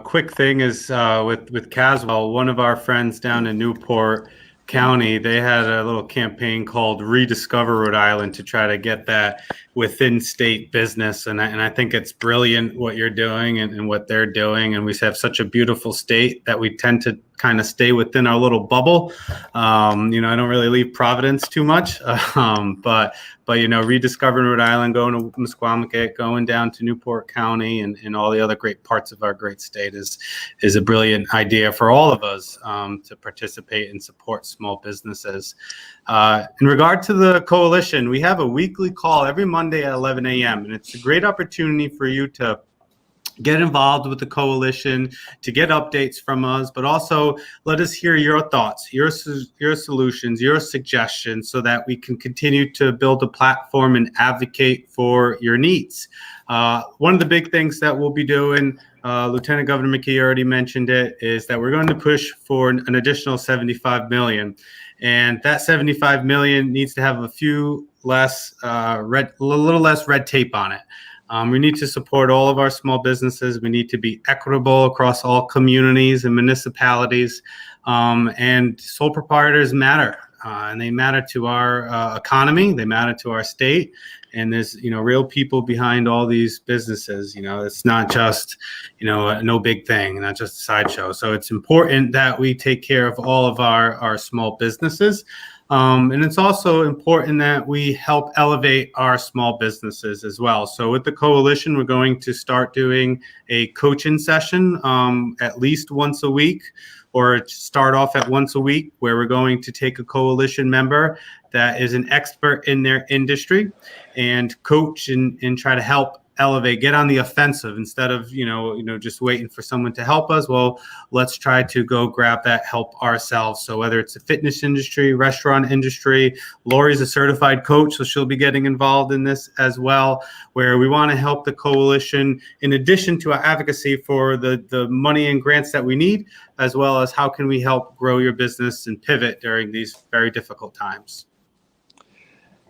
quick thing is with Caswell, one of our friends down in Newport County, they had a little campaign called Rediscover Rhode Island to try to get that within state business. And I think it's brilliant what you're doing and what they're doing. And we have such a beautiful state that we tend to kind of stay within our little bubble. I don't really leave Providence too much, but rediscovering Rhode Island, going to Musquamacket, going down to Newport County and all the other great parts of our great state is a brilliant idea for all of us to participate and support small businesses. In regard to the coalition, we have a weekly call every Monday at 11 a.m. and it's a great opportunity for you to get involved with the coalition, to get updates from us, but also let us hear your thoughts, your solutions, your suggestions, so that we can continue to build a platform and advocate for your needs. One of the big things that we'll be doing, Lieutenant Governor McKee already mentioned it, is that we're going to push for an additional $75 million. And that $75 million needs to have a little less red tape on it. We need to support all of our small businesses. We need to be equitable across all communities and municipalities. And sole proprietors matter, and they matter to our economy. They matter to our state. And there's, real people behind all these businesses. It's not just, no big thing, not just a sideshow. So it's important that we take care of all of our small businesses. And it's also important that we help elevate our small businesses as well. So with the coalition, we're going to start doing a coaching session at least once a week, or start off at once a week, where we're going to take a coalition member that is an expert in their industry and coach and try to help elevate, get on the offensive instead of, just waiting for someone to help us. Well, let's try to go grab that help ourselves. So whether it's the fitness industry, restaurant industry, Lori's a certified coach, so she'll be getting involved in this as well, where we want to help the coalition in addition to our advocacy for the money and grants that we need, as well as how can we help grow your business and pivot during these very difficult times.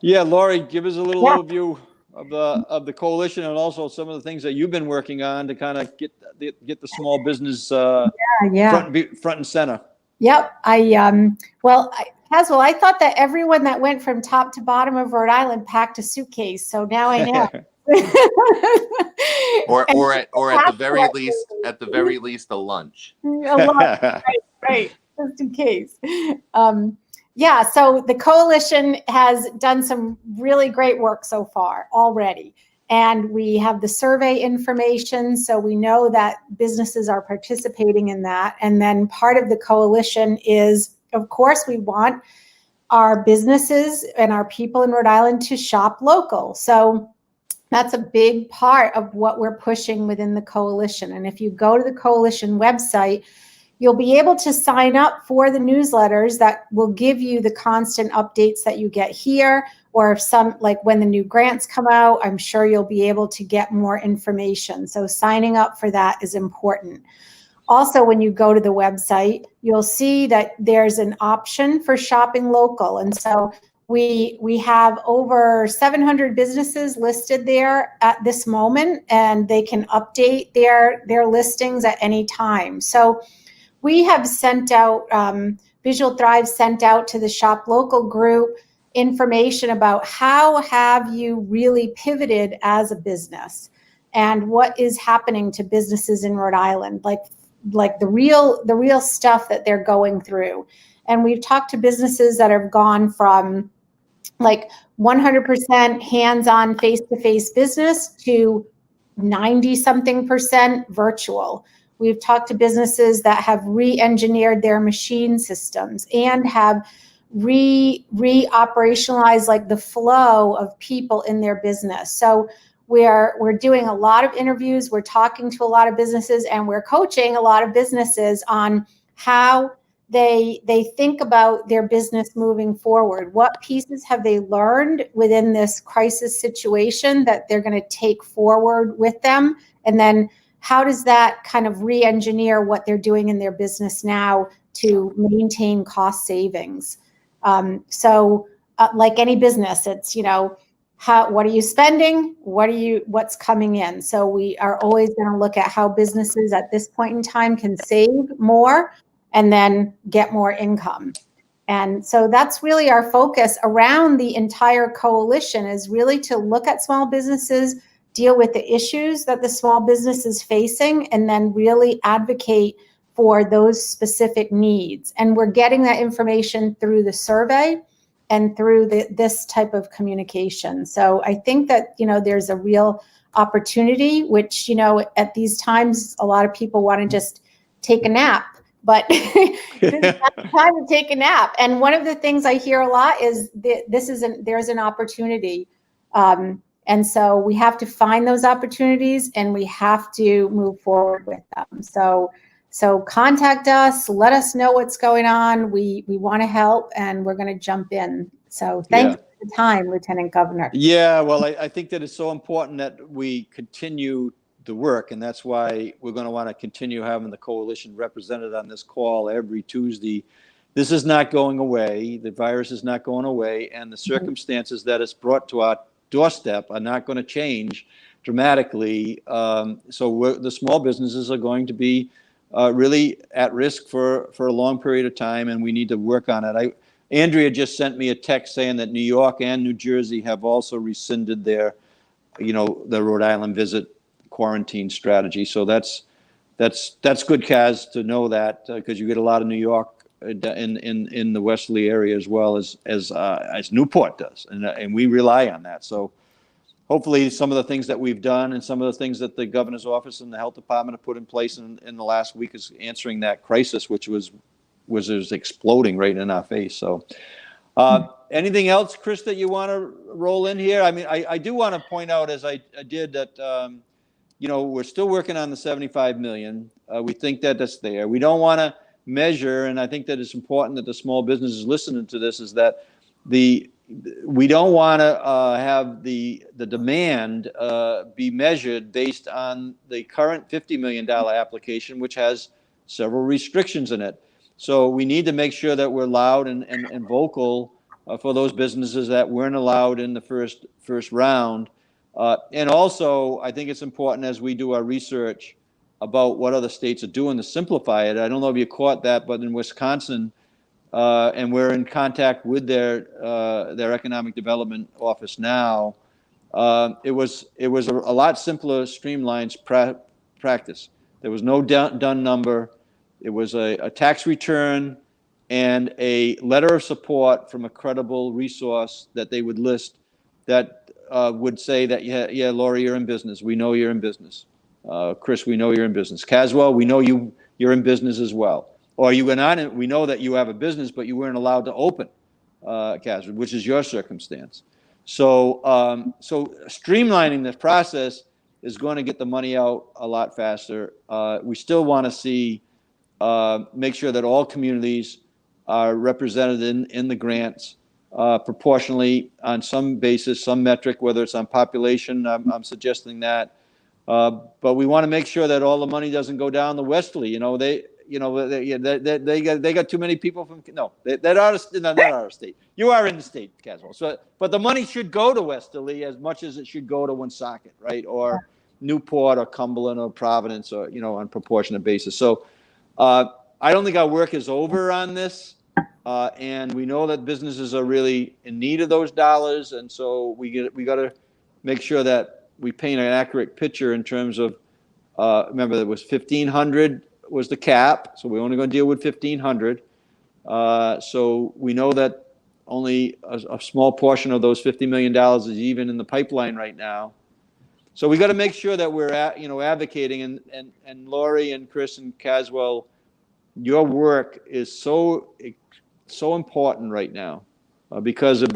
Yeah, Lori, give us a little overview of the coalition, and also some of the things that you've been working on to kind of get the small business front and center.
Yep. Caswell, I thought that everyone that went from top to bottom of Rhode Island packed a suitcase. So now I know.
or at the very least a lunch.
A lunch, right, just in case. So the coalition has done some really great work so far already. And we have the survey information, so we know that businesses are participating in that. And then part of the coalition is, of course, we want our businesses and our people in Rhode Island to shop local. So that's a big part of what we're pushing within the coalition. And if you go to the coalition website, you'll be able to sign up for the newsletters that will give you the constant updates that you get here, or when the new grants come out, I'm sure you'll be able to get more information. So signing up for that is important. Also, when you go to the website, you'll see that there's an option for shopping local. And so we have over 700 businesses listed there at this moment, and they can update their listings at any time. So we have sent out, Visual Thrive sent out to the Shop Local group information about how have you really pivoted as a business and what is happening to businesses in Rhode Island, like the real stuff that they're going through. And we've talked to businesses that have gone from 100% hands-on face-to-face business to 90-something% virtual. We've talked to businesses that have re-engineered their machine systems and have re-operationalized the flow of people in their business. So we're doing a lot of interviews, we're talking to a lot of businesses, and we're coaching a lot of businesses on how they think about their business moving forward. What pieces have they learned within this crisis situation that they're going to take forward with them? And then how does that kind of re-engineer what they're doing in their business now to maintain cost savings? Like any business, it's, what are you spending? What's coming in? So we are always going to look at how businesses at this point in time can save more and then get more income. And so that's really our focus around the entire coalition, is really to look at small businesses, deal with the issues that the small business is facing, and then really advocate for those specific needs. And we're getting that information through the survey and through this type of communication. So I think that, there's a real opportunity, which, at these times, a lot of people want to just take a nap, but this is not the time to take a nap. And one of the things I hear a lot is there's an opportunity. And so we have to find those opportunities, and we have to move forward with them. So contact us, let us know what's going on. We want to help, and we're going to jump in. So thank you for the time, Lieutenant Governor.
Yeah, well, I think that it's so important that we continue the work, and that's why we're going to want to continue having the coalition represented on this call every Tuesday. This is not going away. The virus is not going away, and the circumstances that it's brought to our doorstep are not going to change dramatically. So the small businesses are going to be really at risk for a long period of time, and we need to work on it. Andrea just sent me a text saying that New York and New Jersey have also rescinded their, the Rhode Island visit quarantine strategy. So that's good, Kaz, to know that, because you get a lot of New York in the Westerly area as well as Newport does, and we rely on that. So hopefully some of the things that we've done and some of the things that the governor's office and the health department have put in place in the last week is answering that crisis, which was exploding right in our face. So anything else, Chris, that you want to roll in here? I mean, I do want to point out, as I did, that we're still working on the 75 million. We think that that's there. We don't want to measure, and I think that it's important that the small businesses listening to this, is that we don't want to have the demand be measured based on the current $50 million application, which has several restrictions in it. So we need to make sure that we're loud and vocal for those businesses that weren't allowed in the first round. And also, I think it's important, as we do our research about what other states are doing to simplify it. I don't know if you caught that, but in Wisconsin, and we're in contact with their economic development office now, it was a lot simpler, streamlined practice. There was no done number. It was a tax return and a letter of support from a credible resource that they would list that would say that, yeah, Lori, you're in business. We know you're in business. Chris, we know you're in business. Caswell, we know you're in business as well. Or you went on and we know that you have a business, but you weren't allowed to open, Caswell, which is your circumstance. So streamlining this process is going to get the money out a lot faster. We still want to see, make sure that all communities are represented in the grants proportionally on some basis, some metric, whether it's on population. I'm suggesting that. But we want to make sure that all the money doesn't go down the Westerly. They got too many people from not out of state. You are in the state, Caswell. So, but the money should go to Westerly as much as it should go to Woonsocket, right? Or Newport or Cumberland or Providence, or on proportionate basis. So I don't think our work is over on this, and we know that businesses are really in need of those dollars, and so we got to make sure that we paint an accurate picture in terms of. Remember, there was 1,500 was the cap, so we're only going to deal with 1,500. So we know that only a small portion of those $50 million is even in the pipeline right now. So we got to make sure that we're advocating, and Lori and Chris and Caswell, your work is so important right now because of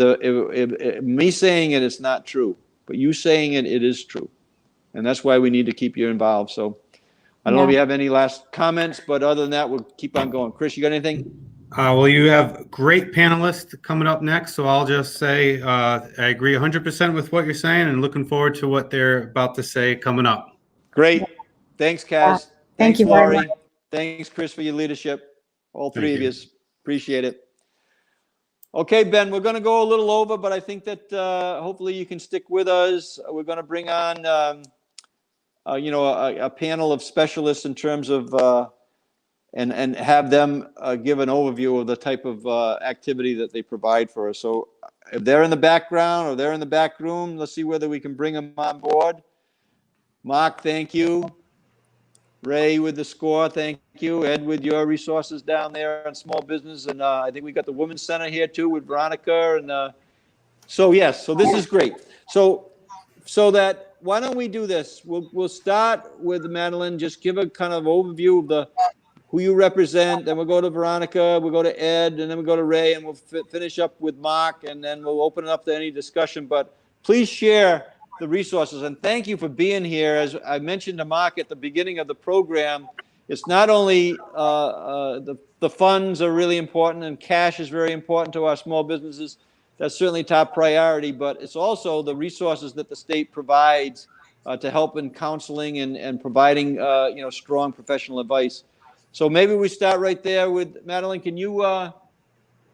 me saying it's not true, but you saying it is true, and that's why we need to keep you involved. So I don't know if you have any last comments, but other than that, we'll keep on going. Chris, you got anything?
Well, you have great panelists coming up next, so I'll just say I agree 100% with what you're saying, and looking forward to what they're about to say coming up.
Great. Thanks, Kaz.
Thank you,
Lori.
very much.
Thanks, Chris, for your leadership. All three of you. Appreciate it. Okay, Ben, we're going to go a little over, but I think that hopefully you can stick with us. We're going to bring on, a panel of specialists in terms of and have them give an overview of the type of activity that they provide for us. So if they're in the background or they're in the back room, let's see whether we can bring them on board. Mark, thank you. Ray with the score, thank you. Ed with your resources down there on small business. And I think we got the Women's Center here too with Veronica. And so, yes, so this is great. So that, why don't we do this? We'll start with Madeline, just give a kind of overview of who you represent, then we'll go to Veronica, we'll go to Ed, and then we'll go to Ray, and we'll finish up with Mark, and then we'll open it up to any discussion. But please share the resources, and thank you for being here. As I mentioned to Mark at the beginning of the program, it's not only the funds are really important, and cash is very important to our small businesses. That's certainly top priority, but it's also the resources that the state provides to help in counseling and providing strong professional advice. So maybe we start right there with Madeline. Can you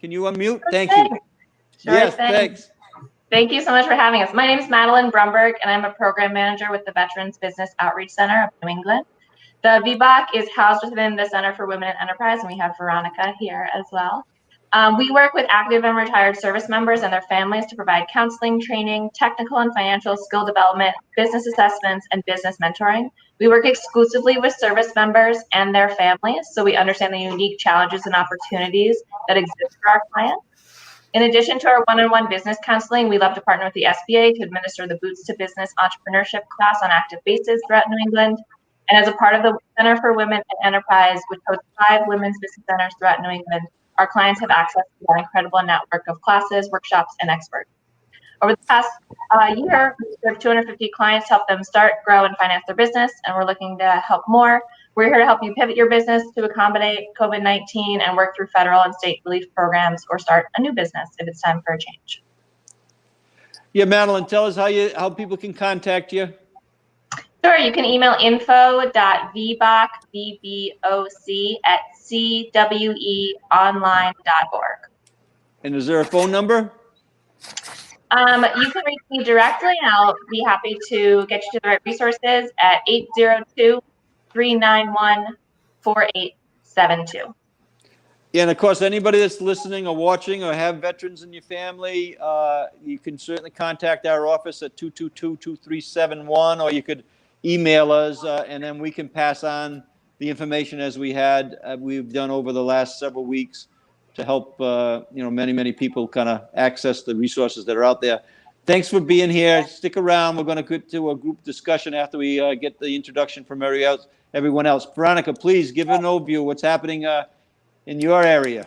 unmute? Thank you.
Sure
Yes,
thing.
thanks.
Thank you so much for having us. My name is Madeline Brumberg, and I'm a program manager with the Veterans Business Outreach Center of New England. The VBOC is housed within the Center for Women in Enterprise, and we have Veronica here as well. We work with active and retired service members and their families to provide counseling, training, technical and financial skill development, business assessments, and business mentoring. We work exclusively with service members and their families, so we understand the unique challenges and opportunities that exist for our clients. In addition to our one-on-one business counseling, we love to partner with the SBA to administer the Boots to Business entrepreneurship class on active basis throughout New England. And as a part of the Center for Women in Enterprise, which hosts 5 women's business centers throughout New England, our clients have access to an incredible network of classes, workshops, and experts. Over the past year, we served 250 clients to help them start, grow, and finance their business, and we're looking to help more. We're here to help you pivot your business to accommodate COVID-19 and work through federal and state relief programs or start a new business if it's time for a change.
Yeah, Madeline, tell us how people can contact you.
Sure, you can email info.vboc@cweonline.org.
And is there a phone number?
You can reach me directly, and I'll be happy to get you to the right resources at 802-391-4872.
Yeah, and of course, anybody that's listening or watching or have veterans in your family, you can certainly contact our office at 222-2371, or you could email us, and then we can pass on the information as we've done over the last several weeks to help many people kind of access the resources that are out there. Thanks for being here. Stick around. We're going to get to a group discussion after we get the introduction from everyone else. Veronica, please give an overview of what's happening in your area.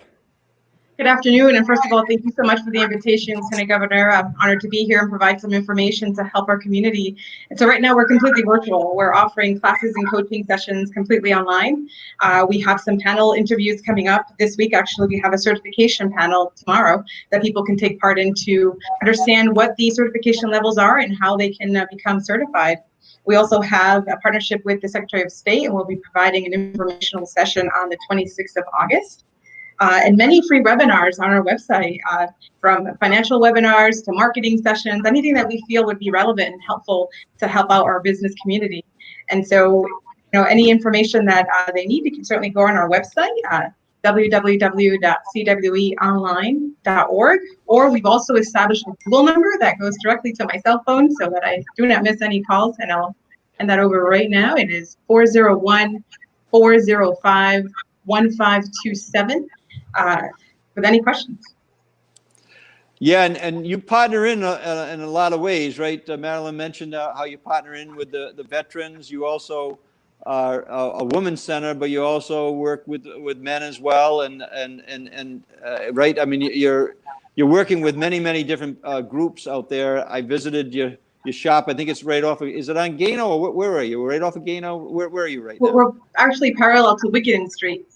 Good afternoon, and first of all, thank you so much for the invitation, Lieutenant Governor. I'm honored to be here and provide some information to help our community. And so right now we're completely virtual. We're offering classes and coaching sessions completely online. We have some panel interviews coming up this week. Actually, we have a certification panel tomorrow that people can take part in to understand what the certification levels are and how they can become certified. We also have a partnership with the Secretary of State, and we'll be providing an informational session on the 26th of August. And many free webinars on our website, from financial webinars to marketing sessions, anything that we feel would be relevant and helpful to help out our business community. And so, any information that they need, they can certainly go on our website, www.cweonline.org, or we've also established a Google number that goes directly to my cell phone so that I do not miss any calls, and I'll hand that over right now. It is 401-405-1527. With any questions.
Yeah, and you partner in a lot of ways, right? Madeline mentioned how you partner in with the veterans. You also are a women's center, but you also work with men as well, and right. I mean, you're working with many different groups out there. I visited your shop. I think it's right off of, is it on Gano, or where are you? Right off of Gano? Where are you right now?
We're actually parallel to Wickenden Street.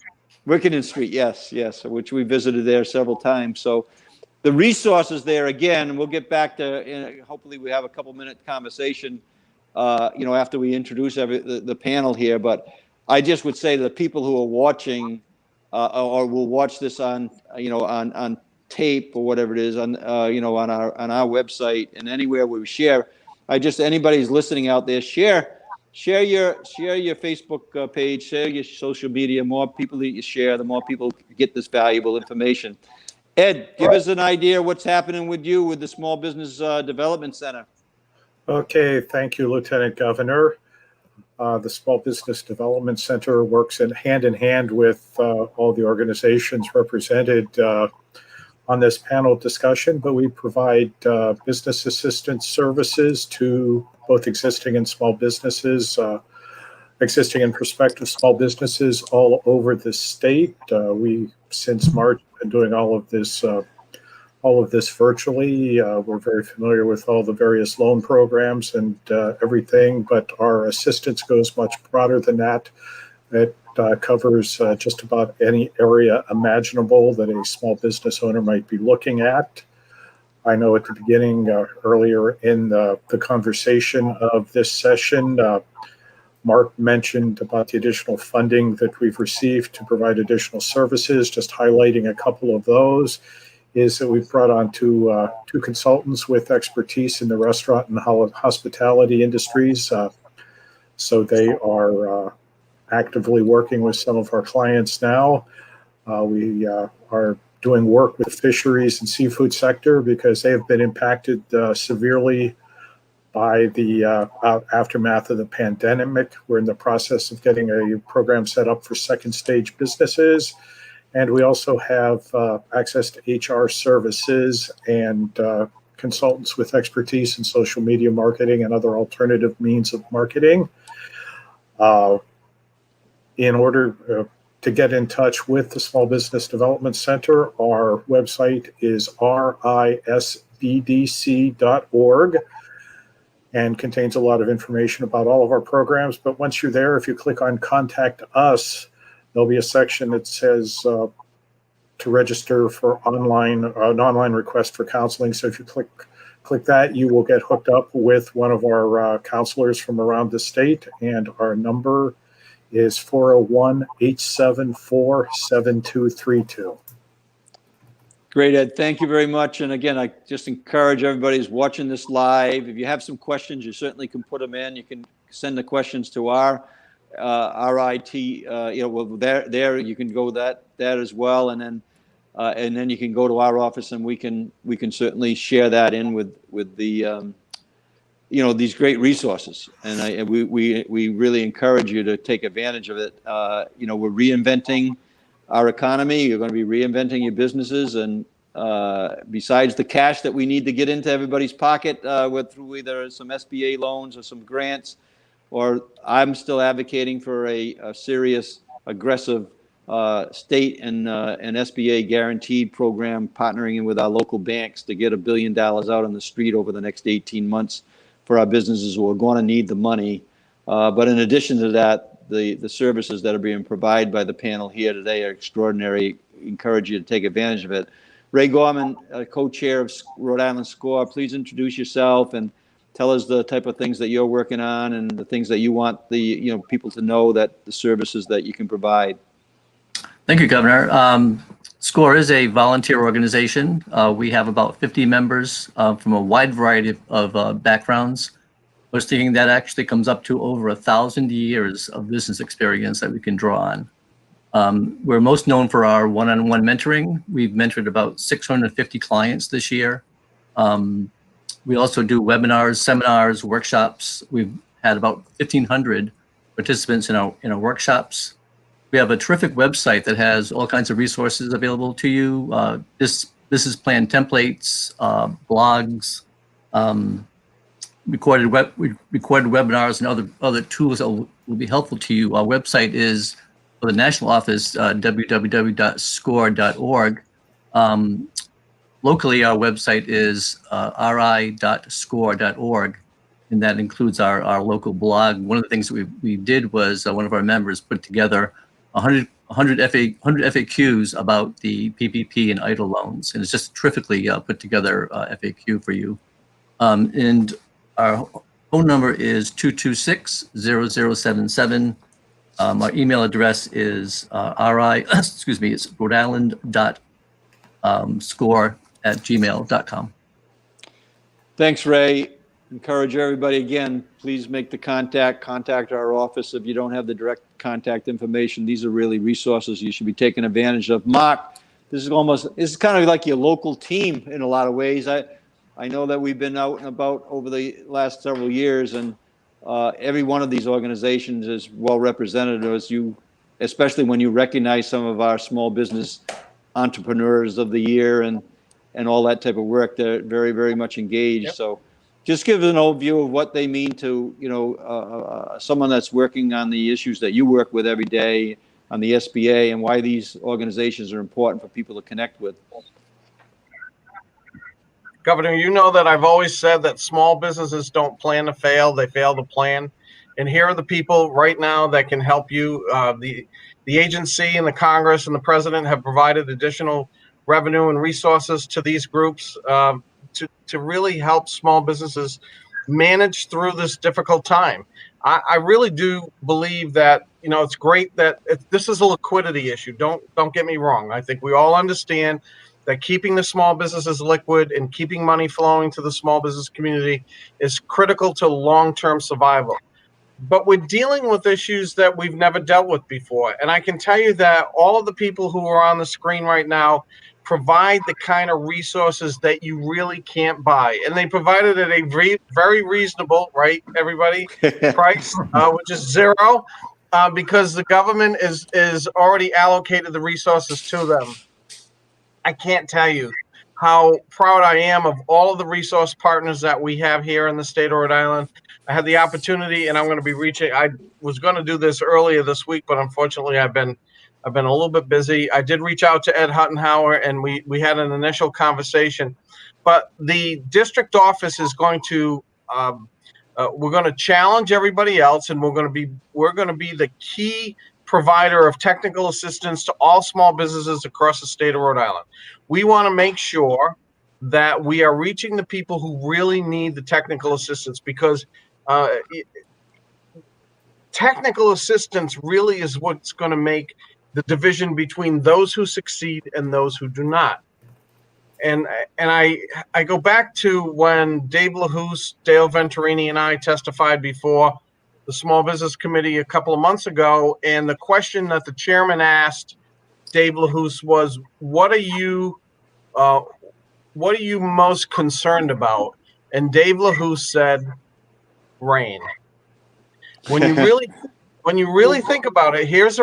Wickenden Street, yes, which we visited there several times. So the resources there, again, we'll get back to, hopefully we have a couple-minute conversation, after we introduce the panel here. But I just would say to the people who are watching or will watch this on tape or whatever it is, on our website and anywhere where we share, anybody who's listening out there, share share your Facebook page, share your social media. More people that you share, the more people get this valuable information. Ed, give us an idea what's happening with you with the Small Business Development Center.
Okay, thank you, Lieutenant Governor. The Small Business Development Center works in hand with all the organizations represented on this panel discussion, but we provide business assistance services to both existing and small businesses, existing and prospective small businesses all over the state. We, since March, have been doing all of this virtually. We're very familiar with all the various loan programs and everything, but our assistance goes much broader than that. It covers just about any area imaginable that a small business owner might be looking at. I know at the beginning, earlier in the conversation of this session, Mark mentioned about the additional funding that we've received to provide additional services. Just highlighting a couple of those is that we've brought on two consultants with expertise in the restaurant and hospitality industries. So they are actively working with some of our clients now. We are doing work with fisheries and seafood sector because they have been impacted severely by the aftermath of the pandemic. We're in the process of getting a program set up for second stage businesses. And we also have access to HR services and consultants with expertise in social media marketing and other alternative means of marketing. In order to get in touch with the Small Business Development Center, our website is risbdc.org and contains a lot of information about all of our programs. But once you're there, if you click on Contact Us, there'll be a section that says to register for an online request for counseling. So if you click that, you will get hooked up with one of our counselors from around the state, and our number is 401-874-7232.
Great, Ed. Thank you very much. And again, I just encourage everybody who's watching this live, if you have some questions, you certainly can put them in. You can send the questions to our IT, there you can go that as well. And then you can go to our office and we can certainly share that in with the, these great resources. And we really encourage you to take advantage of it. We're reinventing our economy. You're going to be reinventing your businesses. And besides the cash that we need to get into everybody's pocket, through either some SBA loans or some grants, or I'm still advocating for a serious, aggressive state and SBA guaranteed program, partnering with our local banks to get $1 billion out on the street over the next 18 months for our businesses who are going to need the money. But in addition to that, the services that are being provided by the panel here today are extraordinary. Encourage you to take advantage of it. Ray Gorman, co-chair of Rhode Island SCORE, please introduce yourself and tell us the type of things that you're working on and the things that you want the people to know, that the services that you can provide.
Thank you, Governor. SCORE is a volunteer organization. We have about 50 members from a wide variety of backgrounds. I was thinking that actually comes up to over 1,000 years of business experience that we can draw on. We're most known for our one-on-one mentoring. We've mentored about 650 clients this year. We also do webinars, seminars, workshops. We've had about 1,500 participants in our workshops. We have a terrific website that has all kinds of resources available to you. Business plan templates, blogs, recorded webinars, and other tools that will be helpful to you. Our website is, for the national office, www.score.org. Locally, our website is ri.score.org, and that includes our local blog. One of the things that we did was one of our members put together 100 FAQs about the PPP and EIDL loans, and it's just terrifically put together FAQ for you. And our phone number is 226-0077. Our email address is it's Rhode Island.score@gmail.com.
Thanks, Ray. encourage everybody again, please make the contact our office if you don't have the direct contact information. These are really resources you should be taking advantage of. Mark, this is kind of like your local team in a lot of ways. I know that we've been out and about over the last several years, and every one of these organizations is well represented, especially when you recognize some of our small business entrepreneurs of the year and all that type of work. They're very, very much engaged. Yep. So just give us an overview of what they mean to, someone that's working on the issues that you work with every day on the SBA, and why these organizations are important for people to connect with.
Governor, you know that I've always said that small businesses don't plan to fail, they fail to plan. And here are the people right now that can help you. The agency and the Congress and the president have provided additional revenue and resources to these groups to really help small businesses manage through this difficult time. I really do believe that, it's great that this is a liquidity issue. Don't get me wrong. I think we all understand that keeping the small businesses liquid and keeping money flowing to the small business community is critical to long-term survival. But we're dealing with issues that we've never dealt with before. And I can tell you that all of the people who are on the screen right now provide the kind of resources that you really can't buy. And they provide it at a very reasonable, right, everybody, price, which is zero, because the government is already allocated the resources to them. I can't tell you how proud I am of all of the resource partners that we have here in the state of Rhode Island. I had the opportunity, and I'm going to be I was going to do this earlier this week, but unfortunately I've been a little bit busy. I did reach out to Ed Huttenhauer, and we had an initial conversation. But the district office is going to we're going to challenge everybody else, and we're going to be the key provider of technical assistance to all small businesses across the state of Rhode Island. We want to make sure that we are reaching the people who really need the technical assistance, because technical assistance really is what's going to make the division between those who succeed and those who do not. And I go back to when Dave LaHouse, Dale Venturini, and I testified before the Small Business Committee a couple of months ago, and the question that the chairman asked Dave LaHouse was, what are you most concerned about? And Dave LaHouse said, rain. When you really think about it, here's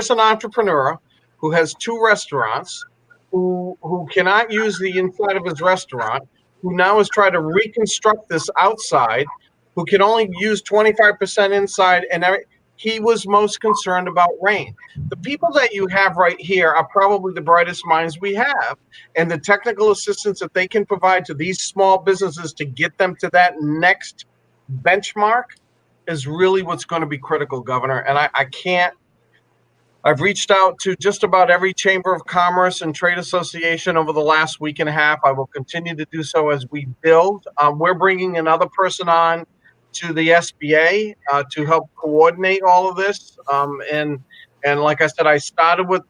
an entrepreneur who has 2 restaurants, who cannot use the inside of his restaurant, who now is trying to reconstruct this outside, who can only use 25% inside, and he was most concerned about rain. The people that you have right here are probably the brightest minds we have, and the technical assistance that they can provide to these small businesses to get them to that next benchmark is really what's going to be critical, Governor. And I've reached out to just about every Chamber of Commerce and Trade Association over the last week and a half. I will continue to do so as we build. We're bringing another person on to the SBA to help coordinate all of this. And like I said, I started with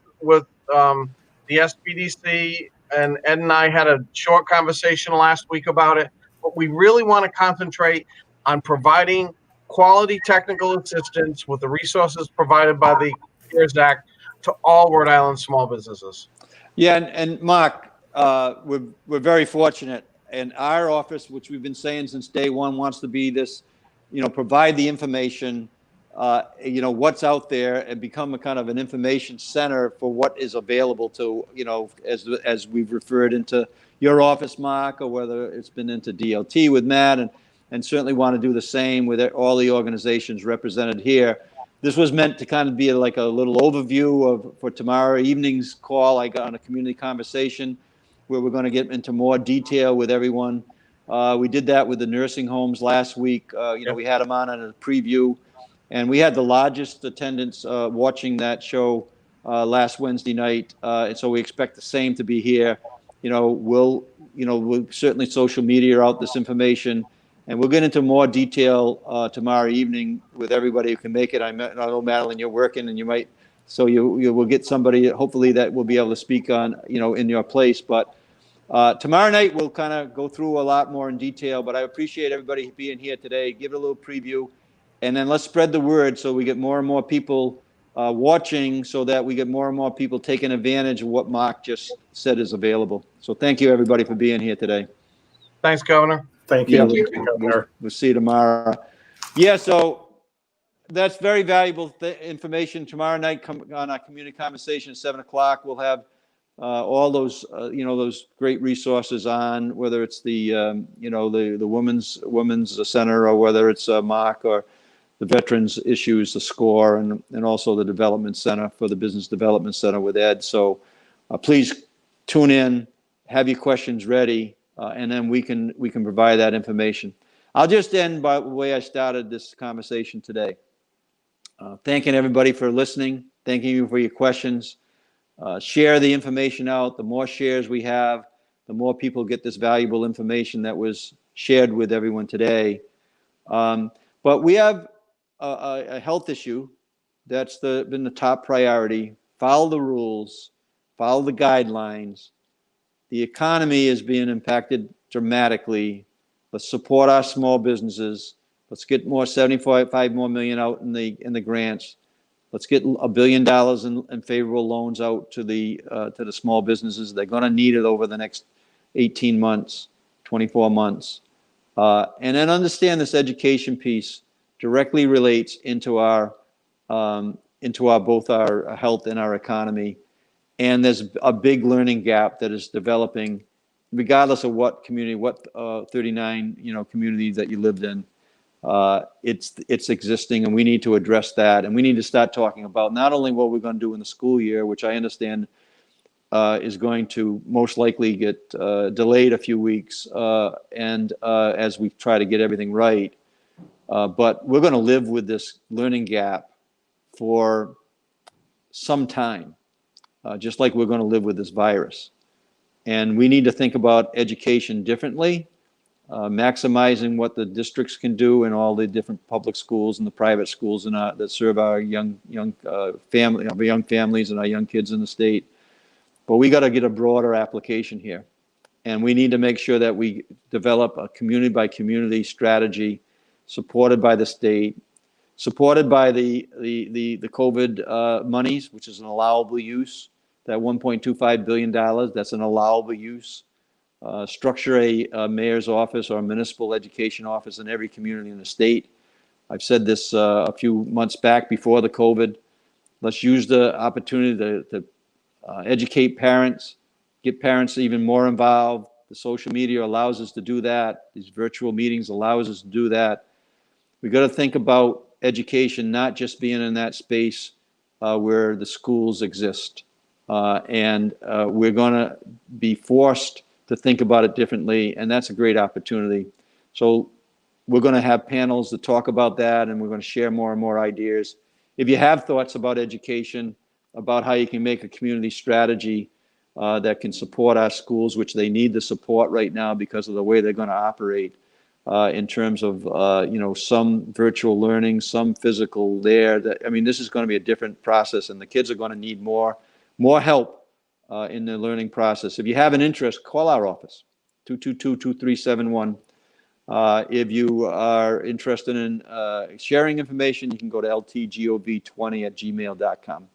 the SBDC, and Ed and I had a short conversation last week about it. But we really want to concentrate on providing quality technical assistance with the resources provided by the CARES Act to all Rhode Island small businesses.
Yeah, and Mark, we're very fortunate. And our office, which we've been saying since day one, wants to be this, provide the information, what's out there, and become a kind of an information center for what is available to, as we've referred into your office, Mark, or whether it's been into DLT with Matt, and certainly want to do the same with all the organizations represented here. This was meant to kind of be like a little overview for tomorrow evening's call. I got on a community conversation where we're going to get into more detail with everyone. We did that with the nursing homes last week. We had them on a preview, and we had the largest attendance watching that show last Wednesday night. And so we expect the same to be here. We'll certainly social media out this information, and we'll get into more detail tomorrow evening with everybody who can make it. I know, Madeline, you're working, and you will get somebody hopefully that will be able to speak on, in your place. But Tomorrow night, we'll kind of go through a lot more in detail, but I appreciate everybody being here today. Give it a little preview, and then let's spread the word so we get more and more people watching, so that we get more and more people taking advantage of what Mark just said is available. So thank you, everybody, for being here today.
Thanks, Governor.
Thank
Yeah,
you, Governor.
we'll see you tomorrow. Yeah, so that's very valuable information. Tomorrow night on our community conversation at 7 o'clock, we'll have all those, those great resources on, whether it's the women's center, or whether it's Mark, or the veterans issues, the SCORE, and also the development center for the business development center with Ed. So please tune in, have your questions ready, and then we can provide that information. I'll just end by the way I started this conversation today. Thanking everybody for listening, thanking you for your questions. Share the information out. The more shares we have, the more people get this valuable information that was shared with everyone today. But we have a health issue that's been the top priority. Follow the rules, follow the guidelines. The economy is being impacted dramatically. Let's support our small businesses. Let's get more 75 more million out in the grants. Let's get $1 billion in favorable loans out to the small businesses. They're going to need it over the next 18 months, 24 months. And then understand this education piece directly relates into our both our health and our economy. And there's a big learning gap that is developing, regardless of what community, what 39 communities that you lived in. It's existing, and we need to address that, and we need to start talking about not only what we're going to do in the school year, which I understand is going to most likely get delayed a few weeks, and as we try to get everything right, but we're going to live with this learning gap for some time, just like we're going to live with this virus. And we need to think about education differently, maximizing what the districts can do in all the different public schools and the private schools that serve our young families and our young kids in the state. But we got to get a broader application here, and we need to make sure that we develop a community by community strategy, supported by the state, supported by the COVID monies, which is an allowable use. That $1.25 billion, that's an allowable use. Structure a mayor's office or a municipal education office in every community in the state. I've said this a few months back before the COVID. Let's use the opportunity to educate parents, get parents even more involved. The social media allows us to do that. These virtual meetings allows us to do that. We got to think about education not just being in that space where the schools exist. And we're going to be forced to think about it differently, and that's a great opportunity. So we're going to have panels that talk about that, and we're going to share more and more ideas. If you have thoughts about education, about how you can make a community strategy that can support our schools, which they need the support right now because of the way they're going to operate in terms of some virtual learning, some physical there. This is going to be a different process, and the kids are going to need more help in the learning process. If you have an interest, call our office, 222-2371. If you are interested in sharing information, you can go to ltgov20@gmail.com.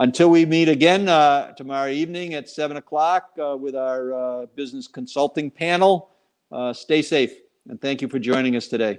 Until we meet again tomorrow evening at 7 o'clock with our business consulting panel, stay safe, and thank you for joining us today.